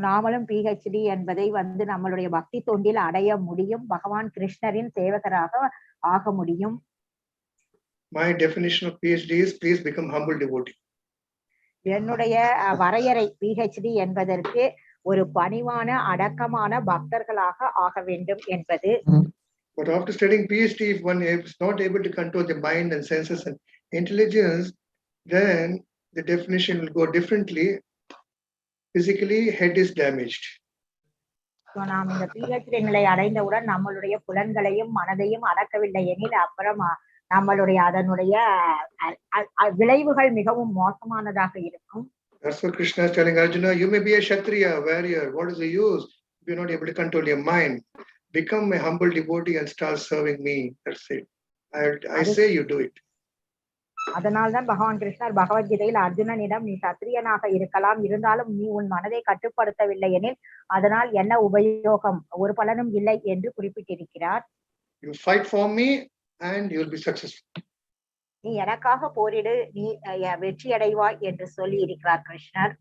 நாமளும் PhD என்பதை நம்மளுடைய பக்தி தொண்டில் அடைய முடியும், பகவான் கிருஷ்ணரின் சேவகராக ஆக முடியும். My definition of PhD is please become humble devotee. என்னுடைய வரையறை PhD என்பதற்கு ஒரு பணிவான அடக்கமான பக்தர்களாக ஆக வேண்டும் என்பது. But after studying PhD, if one is not able to control the mind and senses and intelligence, then the definition will go differently. Physically, head is damaged. நாம் இந்த PhD நிலை அடைந்தவுடன் நம்மளுடைய புலன்களையும் மனதையும் அடக்கவில்லை எனில் அப்புறம் நம்மளுடைய அதனுடைய விளைவுகள் மிகவும் மோசமானதாக இருக்கும். That's what Krishna is telling Arjuna. You may be a Kshatriya, warrior. What is the use if you're not able to control your mind? Become a humble devotee and start serving me. That's it. I say you do it. அதனால்தான் பகவான் கிருஷ்ணர் பகவத்கீதையில் அர்ஜுனனிடம், நீ சத்திரியனாக இருக்கலாம், இருந்தாலும் நீ உன் மனதை கட்டுப்படுத்தவில்லை எனில் அதனால் என்ன உபயோகம், ஒரு பலனும் இல்லை என்று குறிப்பிட்டிருக்கிறார். You fight for me and you will be successful. நீ எனக்காக போரிடு, நீ வெற்றி அடைவாய் என்று சொல்லி இருக்கிறார் கிருஷ்ணர்.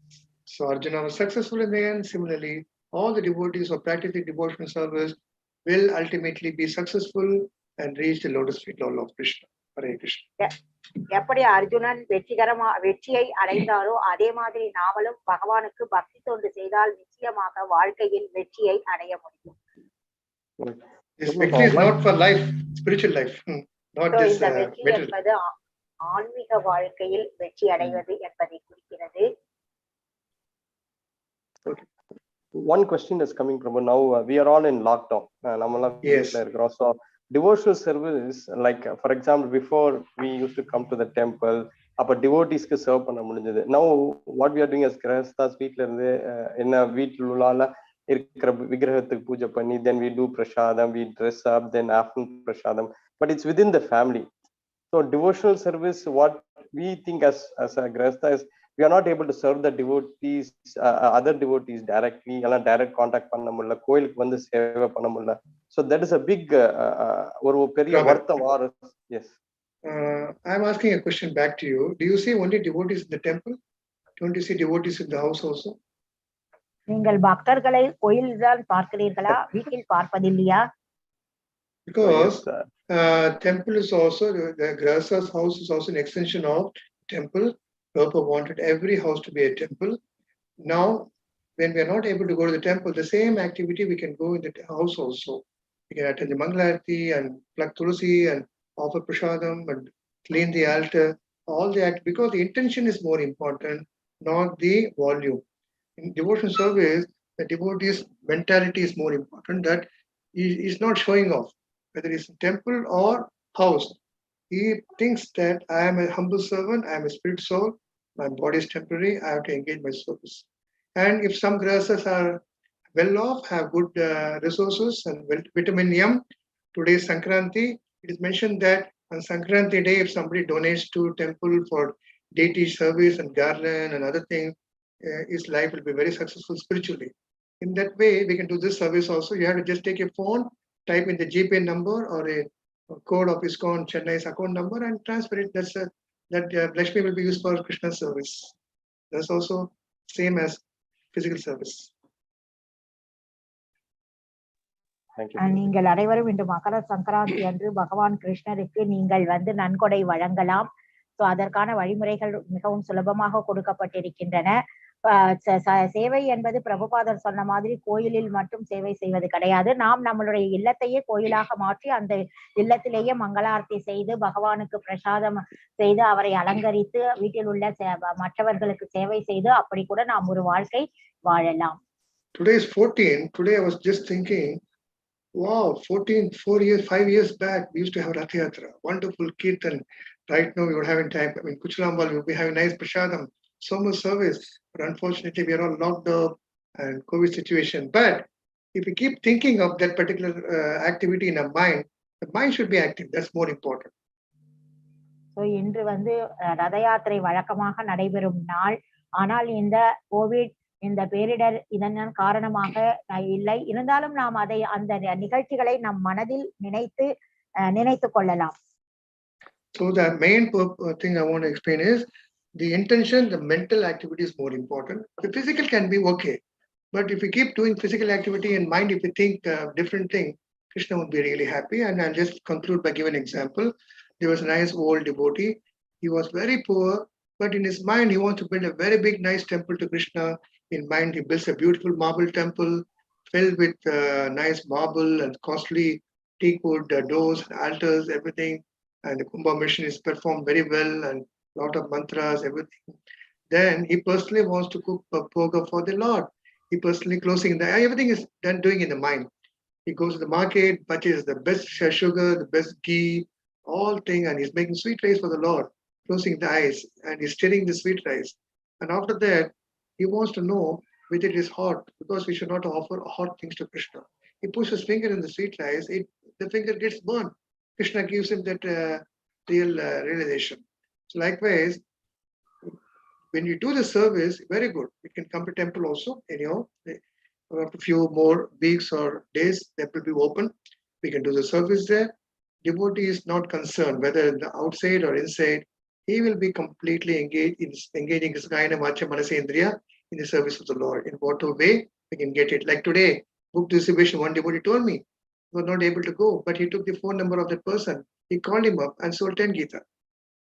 So Arjuna was successful in the end. Similarly, all the devotees who are practicing devotional service will ultimately be successful and reach the lotus feet of Krishna. Hare Krishna. எப்படி அர்ஜுனன் வெற்றியை அடைந்தாரோ அதே மாதிரி நாமளும் பகவானுக்கு பக்தி தொண்டு செய்தால் நிச்சயமாக வாழ்க்கையில் வெற்றியை அடைய முடியும். This victory is not for life, spiritual life, not this material. என்பது ஆன்மீக வாழ்க்கையில் வெற்றி அடைவது என்பதை குறிக்கிறது. One question is coming, Prabhu. Now we are all in lockdown. Yes. So devotional service, like for example, before we used to come to the temple, அப்ப devotees க்கு serve பண்ண முடிஞ்சது. Now what we are doing as grahasthas, வீட்ல இருந்து என்ன வீட்டுல இருக்கிற விக்கிரகத்துக்கு பூஜை பண்ணி, then we do prashadam, we dress up, then afternoon prashadam, but it's within the family. So devotional service, what we think as a grahastha is, we are not able to serve the devotees, other devotees directly, direct contact பண்ண முடியல, கோயிலுக்கு வந்து சேவை பண்ண முடியல. So that is a big ஒரு பெரிய வருத்தம். Yes. I'm asking a question back to you. Do you see only devotees in the temple? Don't you see devotees in the house also? நீங்கள் பக்தர்களை கோயில்தான் பார்க்கிறீர்களா, வீட்டில் பார்ப்பதில்லையா? Because temple is also, the grahastha's house is also an extension of temple. Prabhupada wanted every house to be a temple. Now, when we are not able to go to the temple, the same activity we can go in the house also. We can attend the Mangalarti and pluck tulsi and offer prashadam and clean the altar. All that, because the intention is more important, not the volume. In devotional service, the devotee's mentality is more important. That he is not showing off, whether it's a temple or house. He thinks that I am a humble servant, I am a spirit soul, my body is temporary, I have to engage my service. And if some grahasthas are well off, have good resources and vitamin M, today is Sankranti, it is mentioned that on Sankranti day, if somebody donates to temple for deity service and garland and other things, his life will be very successful spiritually. In that way, we can do this service also. You have to just take your phone, type in the GPay number or a code of ISKCON Chennai's account number and transfer it. That Lakshmi will be used for Krishna service. That's also same as physical service. Thank you. நீங்கள் அனைவரும் இன்று மகர சங்கராந்தி அன்று பகவான் கிருஷ்ணருக்கு நீங்கள் வந்து நன்கொடை வழங்கலாம். சோ அதற்கான வழிமுறைகள் மிகவும் சுலபமாக கொடுக்கப்பட்டிருக்கின்றன. சேவை என்பது பிரபுபாதர் சொன்ன மாதிரி கோயிலில் மட்டும் சேவை செய்வது கிடையாது. நாம் நம்மளுடைய இல்லத்தையே கோயிலாக மாற்றி அந்த இல்லத்திலேயே மங்களார்த்தி செய்து பகவானுக்கு பிரசாதம் செய்து அவரை அலங்கரித்து வீட்டில் உள்ள மற்றவர்களுக்கு சேவை செய்து அப்படி கூட நாம் ஒரு வாழ்க்கை வாழலாம். Today is 14. Today I was just thinking, wow, 5 years back, we used to have Rath Yatra, wonderful kirtan. Right now we were having time. I mean, Kuchulambal, we will be having nice prashadam, so much service. But unfortunately, we are all locked up and COVID situation. But if we keep thinking of that particular activity in our mind, the mind should be active. That's more important. So, இன்று வந்து ரத யாத்திரை வழக்கமாக நடைபெறும் நாள். ஆனால் இந்த Covid இந்த பேரிடர் இதன் காரணமாக இல்லை. இருந்தாலும் நாம் அதை அந்த நிகழ்ச்சிகளை நம் மனதில் நினைத்து கொள்ளலாம். So the main thing I want to explain is the intention, the mental activity is more important. The physical can be okay, but if we keep doing physical activity in mind, if we think different thing, Krishna would be really happy. And I'll just conclude by giving an example. There was a nice old devotee. He was very poor, but in his mind, he wants to build a very big, nice temple to Krishna. In mind, he builds a beautiful marble temple filled with nice marble and costly teakwood doors and altars, everything. And the Kumbha mission is performed very well and a lot of mantras, everything. Then he personally wants to cook bhoga for the Lord. He personally everything is done doing in the mind. He goes to the market, purchases the best sugar, the best ghee, all thing, and he's making sweet rice for the Lord, closing the eyes, and he's stirring the sweet rice. And after that, he wants to know whether it is hot, because we should not offer hot things to Krishna. He puts his finger in the sweet rice, the finger gets burned. Krishna gives him that real realization. So likewise, when you do the service, very good. You can come to temple also. Anyhow, after a few more weeks or days, that will be open. We can do the service there. Devotee is not concerned whether in the outside or inside. He will be completely engaging his Gayana Vacha Manasa Indriya in the service of the Lord. In whatever way we can get it. Like today, book distribution, one devotee told me he was not able to go, but he took the phone number of that person. He called him up and sold 10 Gita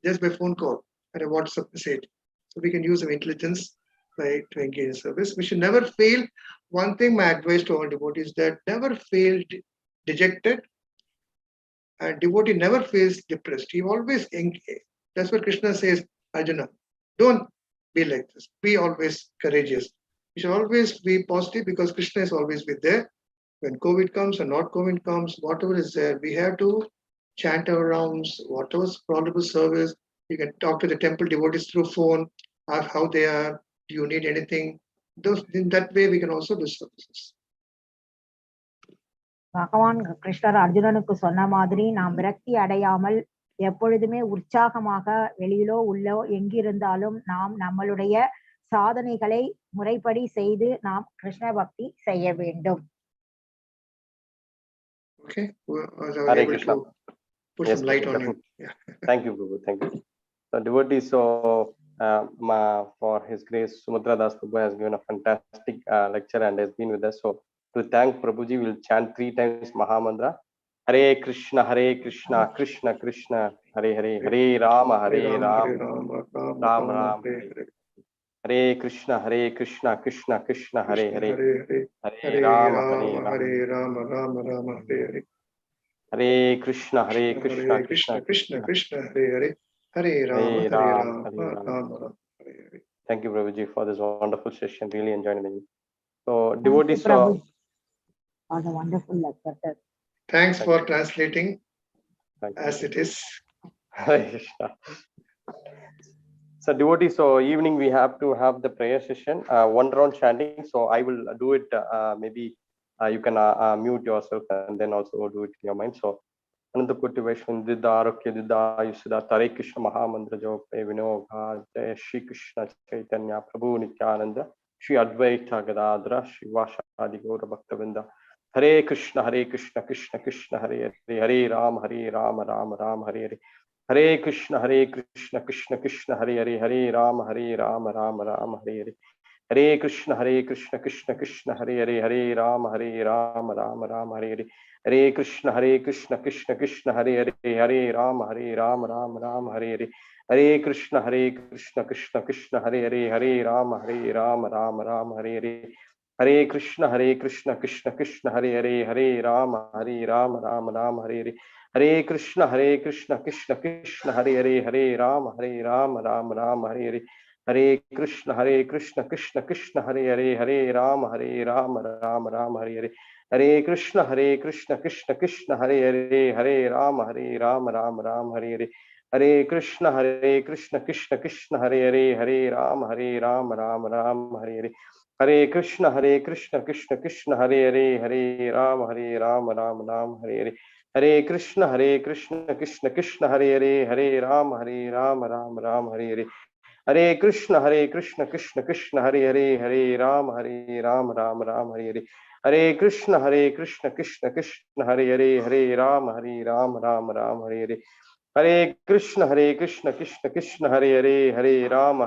just by phone call and a WhatsApp message. So we can use our intelligence to engage in service. We should never feel. One thing my advice to all devotees, that never feel dejected, and devotee never feels depressed. He always engage. That's what Krishna says, Arjuna, don't be like this. Be always courageous. You should always be positive, because Krishna is always with there. When COVID comes or not COVID comes, whatever is there, we have to chant our rounds, whatever's probable service. You can talk to the temple devotees through phone, ask how they are, do you need anything? In that way, we can also do services. பகவான் கிருஷ்ணர் அர்ஜுனனுக்கு சொன்ன மாதிரி நாம் விரக்தி அடையாமல் எப்பொழுதுமே உற்சாகமாக வெளியிலோ உள்ளோ எங்கிருந்தாலும் நாம் நம்மளுடைய சாதனைகளை முறைப்படி செய்து நாம் கிருஷ்ண பக்தி செய்ய வேண்டும். Okay, Hare Krishna. Put Yes, some light Prabhu, on it. Yeah. Thank you, Prabhu. Thank you. So devotees, for his grace, Sumithra Das Prabhu has given a fantastic lecture and has been with us. So to thank Prabhuji, we'll chant 3 times Mahamantra. Hare Krishna, Krishna Krishna, Hare Hare, Hare Rama, Rama, Rama, Hare Krishna, Krishna Krishna, Hare Hare, Hare Rama, Rama, Rama, Hare Hare. Hare Krishna, Krishna Krishna, Hare Hare, Hare Rama, Rama, Hare Hare. Thank you, Prabhuji, for this wonderful session. Really enjoyed it. So devotees, Prabhu, for the wonderful lecture. Thanks for translating as it is. Hare Krishna. So devotees, so evening we have to have the prayer session, 1 round chanting. So I will do it. Maybe you can mute yourself and then also do it in your mind. So Ananda Kultivation Dida Arokya Dida Yusida Hare Krishna Mahamantra Jope Vinoga Jai Shri Krishna Chaitanya Prabhu Nityananda Shri Advaita Gadadra Shri Vashadi Gaura Bhaktavinda Hare Krishna Krishna Krishna Hare Hare Hare Ram Ram Hare Hare Hare Krishna Krishna Krishna Hare Hare Hare Ram Ram Hare Hare Hare Krishna Krishna Krishna Hare Hare Hare Ram Ram Hare Hare Hare Krishna Krishna Krishna Hare Hare Hare Ram Ram Hare Hare Hare Krishna Krishna Krishna Hare Hare Hare Ram Ram Hare Hare Hare Krishna Krishna Krishna Hare Hare Hare Ram Ram Hare Hare Hare Krishna Krishna Krishna Hare Hare Hare Ram Ram Hare Hare Hare Krishna Krishna Krishna Hare Hare Hare Ram Ram Hare Hare Hare Krishna Krishna Krishna Hare Hare Hare Ram Ram Hare Hare Hare Krishna Krishna Krishna Hare Hare Hare Ram Ram Hare Hare Hare Krishna Krishna Krishna Hare Hare Hare Ram Ram Hare Hare Hare Krishna Krishna Krishna Hare Hare Hare Ram Ram Hare Hare Hare Krishna Krishna Krishna Hare Hare Hare Ram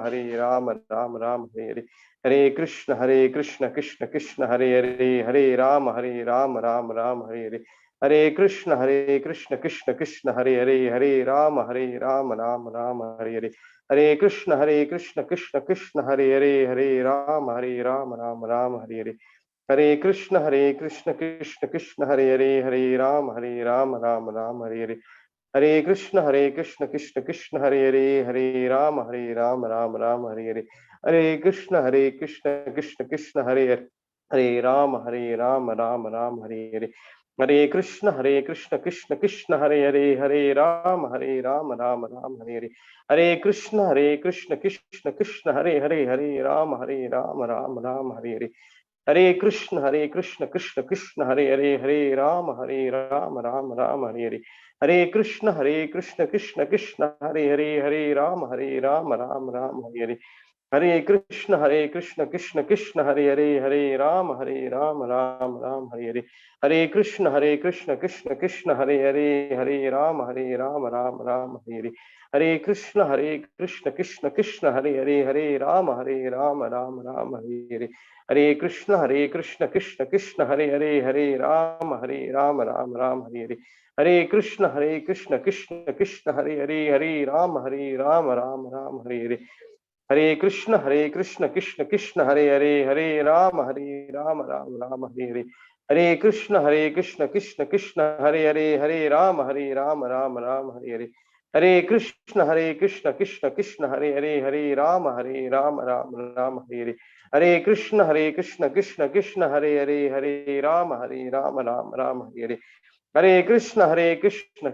Ram Hare Hare Hare Krishna Krishna Krishna Hare Hare Hare Ram Ram Hare Hare Hare Krishna Krishna Krishna Hare Hare Hare Ram Ram Hare Hare Hare Krishna Krishna Krishna Hare Hare Hare Ram Ram Hare Hare Hare Krishna Krishna Krishna Hare Hare Hare Ram Ram Hare Hare Hare Krishna Krishna Krishna Hare Hare Hare Ram Ram Hare Hare Hare Krishna Krishna Krishna Hare Hare Hare Ram Ram Hare Hare Hare Krishna Krishna Krishna Hare Hare Hare Ram Ram Hare Hare Hare Krishna Krishna Krishna Hare Hare Ram Ram Hare Hare Hare Krishna Krishna Krishna Hare Hare Hare Ram Ram Ram Hare Hare Hare Krishna Krishna Krishna Hare Hare Hare Ram Ram Ram Hare Hare Hare Krishna Krishna Krishna Hare Hare Hare Ram Ram Ram Hare Hare Hare Krishna Krishna Krishna Hare Hare Hare Ram Ram Ram Hare Hare Hare Krishna Krishna Krishna Hare Hare Hare Ram Ram Ram Hare Hare Hare Krishna Krishna Krishna Hare Hare Hare Ram Ram Ram Hare Hare Hare Krishna Krishna Krishna Hare Hare Hare Ram Ram Ram Hare Hare Hare Krishna Krishna Krishna Hare Hare Hare Ram Ram Ram Hare Hare Hare Krishna Krishna Krishna Hare Hare Hare Ram Ram Ram Hare Hare Hare Krishna Krishna Krishna Hare Hare Hare Ram Ram Ram Hare Hare Hare Krishna Krishna Krishna Hare Hare Hare Ram Ram Ram Hare Hare Hare Krishna Krishna Krishna Hare Hare Hare Ram Ram Ram Hare Hare Hare Krishna Krishna Krishna Hare Hare Hare Ram Ram Hare Hare Hare Krishna Krishna Krishna Hare Hare Hare Ram Ram Hare Hare Hare Krishna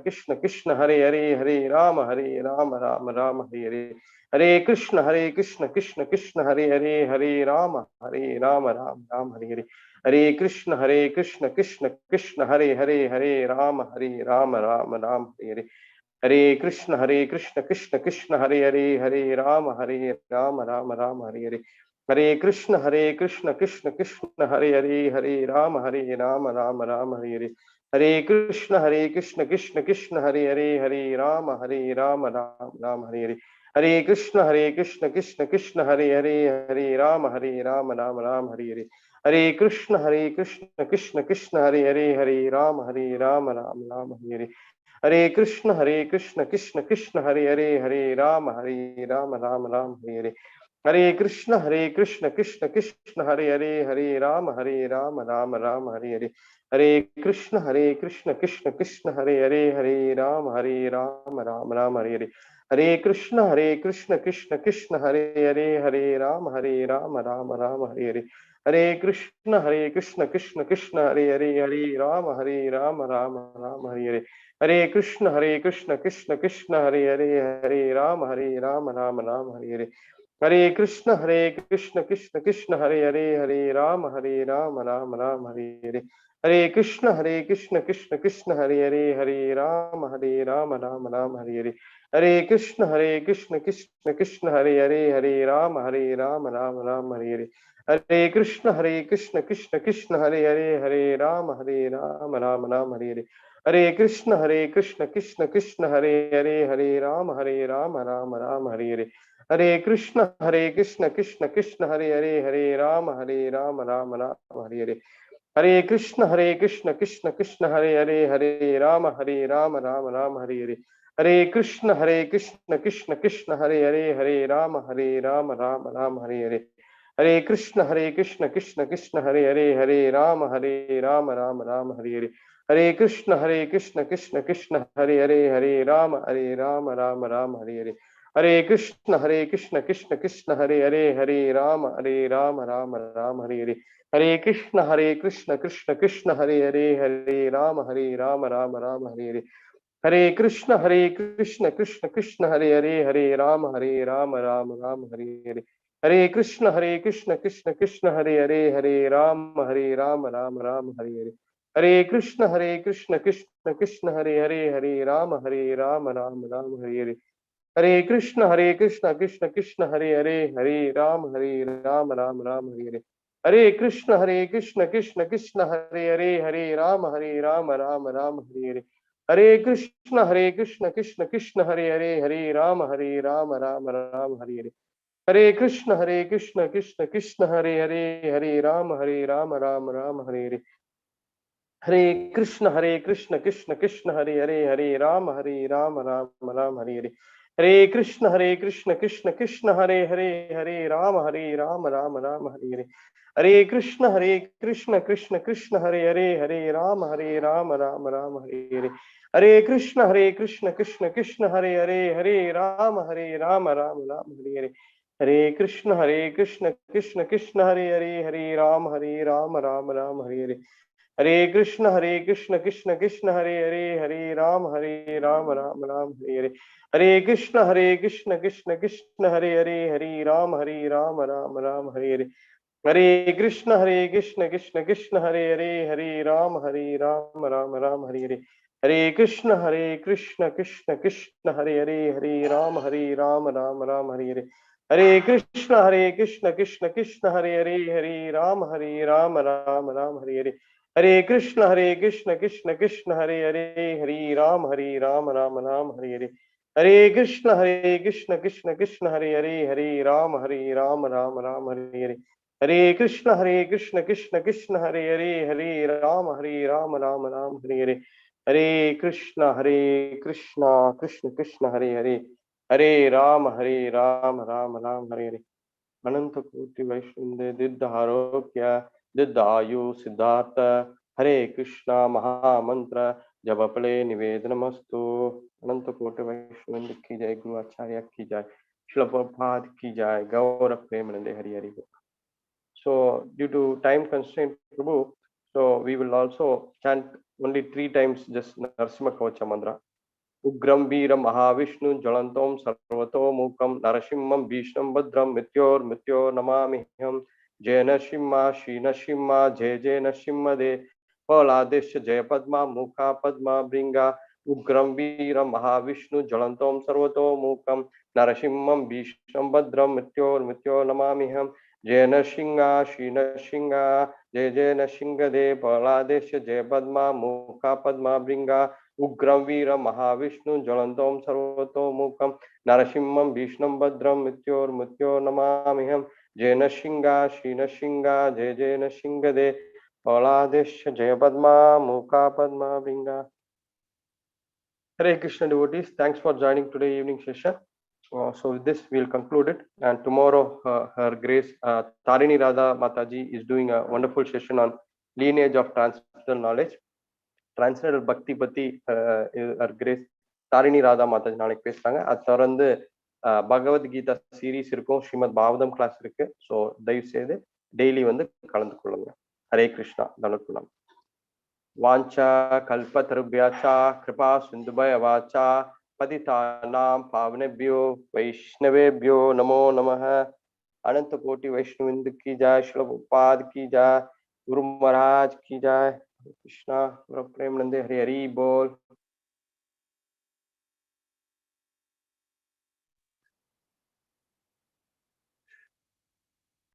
Krishna Krishna Hare Hare Hare Ram Ram Hare Hare Hare Krishna Krishna Krishna Hare Hare Hare Ram Ram Hare Hare Hare Krishna Krishna Krishna Hare Hare Hare Ram Ram Hare Hare Hare Krishna Krishna Krishna Hare Hare Hare Ram Ram Hare Hare Hare Krishna Krishna Krishna Hare Hare Hare Ram Ram Hare Hare Hare Krishna Krishna Krishna Hare Hare Hare Ram Ram Hare Hare Hare Krishna Krishna Krishna Hare Hare Hare Ram Ram Hare Hare Hare Krishna Krishna Krishna Hare Hare Hare Ram Ram Hare Hare Hare Krishna Krishna Krishna Hare Hare Hare Ram Ram Hare Hare Hare Krishna Krishna Krishna Hare Hare Hare Ram Ram Hare Hare Hare Krishna Krishna Krishna Hare Hare Hare Ram Ram Hare Hare Hare Krishna Krishna Krishna Hare Hare Hare Ram Ram Hare Hare Hare Krishna Krishna Krishna Hare Hare Hare Ram Ram Hare Hare Hare Krishna Krishna Krishna Hare Hare Hare Ram Ram Hare Hare Hare Krishna Krishna Krishna Hare Hare Hare Ram Ram Hare Hare Hare Krishna Krishna Krishna Hare Hare Hare Ram Ram Hare Hare Hare Krishna Krishna Krishna Hare Hare Hare Ram Ram Hare Hare Hare Krishna Krishna Krishna Hare Hare Hare Ram Ram Hare Hare Hare Krishna Krishna Krishna Hare Hare Hare Ram Ram Hare Hare Hare Krishna Krishna Krishna Hare Hare Hare Ram Ram Hare Hare Hare Krishna Krishna Krishna Hare Hare Hare Ram Ram Hare Hare Hare Krishna Krishna Krishna Hare Hare Hare Ram Ram Hare Hare Hare Krishna Krishna Krishna Hare Hare Hare Ram Ram Hare Hare Hare Krishna Krishna Krishna Hare Hare Hare Ram Ram Hare Hare Hare Krishna Krishna Krishna Hare Hare Hare Ram Ram Hare Hare Hare Krishna Krishna Krishna Hare Hare Hare Ram Ram Hare Hare Hare Krishna Krishna Krishna Hare Hare Hare Ram Ram Hare Hare Hare Krishna Krishna Krishna Hare Hare Hare Ram Ram Hare Hare Hare Krishna Krishna Krishna Hare Hare Hare Ram Ram Hare Hare Hare Krishna Krishna Krishna Hare Hare Hare Ram Ram Hare Hare Hare Krishna Krishna Krishna Hare Hare Hare Ram Ram Hare Hare Hare Krishna Krishna Krishna Hare Hare Hare Ram Ram Hare Hare Hare Krishna Krishna Krishna Hare Hare Hare Ram Ram Hare Hare Hare Krishna Krishna Krishna Hare Hare Hare Ram Ram Hare Hare Hare Krishna Krishna Krishna Hare Hare Hare Ram Ram Hare Hare Hare Krishna Krishna Krishna Hare Hare Hare Ram Ram Hare Hare Hare Krishna Krishna Krishna Hare Hare Hare Ram Ram Hare Hare Hare Krishna Krishna Krishna Hare Hare, Hare Ram Ram Ram Hare Hare. Hare Krishna Krishna Krishna Hare Hare, Hare Ram Ram Ram Hare Hare. Hare Krishna Krishna Krishna Hare Hare, Hare Ram Ram Ram Hare Hare. Hare Krishna Krishna Krishna Hare Hare, Hare Ram Ram Ram Hare Hare. Hare Krishna Krishna Krishna Hare Hare, Hare Ram Ram Ram Hare Hare. Hare Krishna Krishna Krishna Hare Hare, Hare Ram Ram Ram Hare Hare. Hare Krishna Krishna Krishna Hare Hare, Hare Ram Ram Ram Hare Hare. Hare Krishna Krishna Krishna Hare Hare, Hare Ram Ram Ram Hare Hare. Hare Krishna Krishna Krishna Hare Hare, Hare Ram Ram Ram Hare Hare. Ananta Koti Vaishnavinde Diddharokya Diddayu Siddhartha. Hare Krishna Maha Mantra Javapale Nivedanastu. Ananta Koti Vaishnavinde ki jai, Guru Acharya ki jai, Srila Prabhupada ki jai, Gaura Premanande Hari Hari. So due to time constraint, Prabhu, so we will also chant only 3 times just Narasimha Kavacha mantra. Ugram Veeram Mahavishnu Jalantom Sarvato Mukam Narasimham Bhishnam Bhadram Mrityor Namamiham Jai Narasimha Shri Narasimha Jai Jai Narasimha De Paladesha Jai Padma Mukha Padma Bringa Ugram Veeram Mahavishnu Jalantom Sarvato Mukam Narasimham Bhishnam Bhadram Mrityor Namamiham Jai Narasimha Shri Narasimha Jai Jai Narasimha De Paladesha Jai Padma Mukha Padma Bringa Ugram Veera Mahavishnu Jalantom Sarvato Mukam Narasimham Bhishnam Bhadram Mrityor Namamiham Jai Narasimha Shri Narasimha Jai Jai Narasimha De Paladesha Jai Padma Mukha Padma Bringa. Hare Krishna devotees, thanks for joining today evening session. So with this we'll conclude it, and tomorrow Her Grace Tarini Radha Mataji is doing a wonderful session on lineage of transcendental knowledge. Transcendental Bhakti Pati Her Grace Tarini Radha Mataji நாளைக்கு பேசுறாங்க. அது தொடர்ந்து Bhagavad-Gita series இருக்கும், Srimad Bhagavatam class இருக்கு. So தயவு செய்து daily வந்து கலந்து கொள்ளுங்க. ஹரே கிருஷ்ணா. தனுக்குணம். வாஞ்சா கல்பதருப்யாச்சா கிருபா சிந்துபய வாச்சா பதிதானாம் பாவனேப்யோ வைஷ்ணவேப்யோ நமோ நமः. अनंत कोटि वैष्णविंद की जय, श्रील प्रभुपाद की जय, गुरु महाराज की जय. कृष्णा प्रेम नंदे हरि हरि बोल.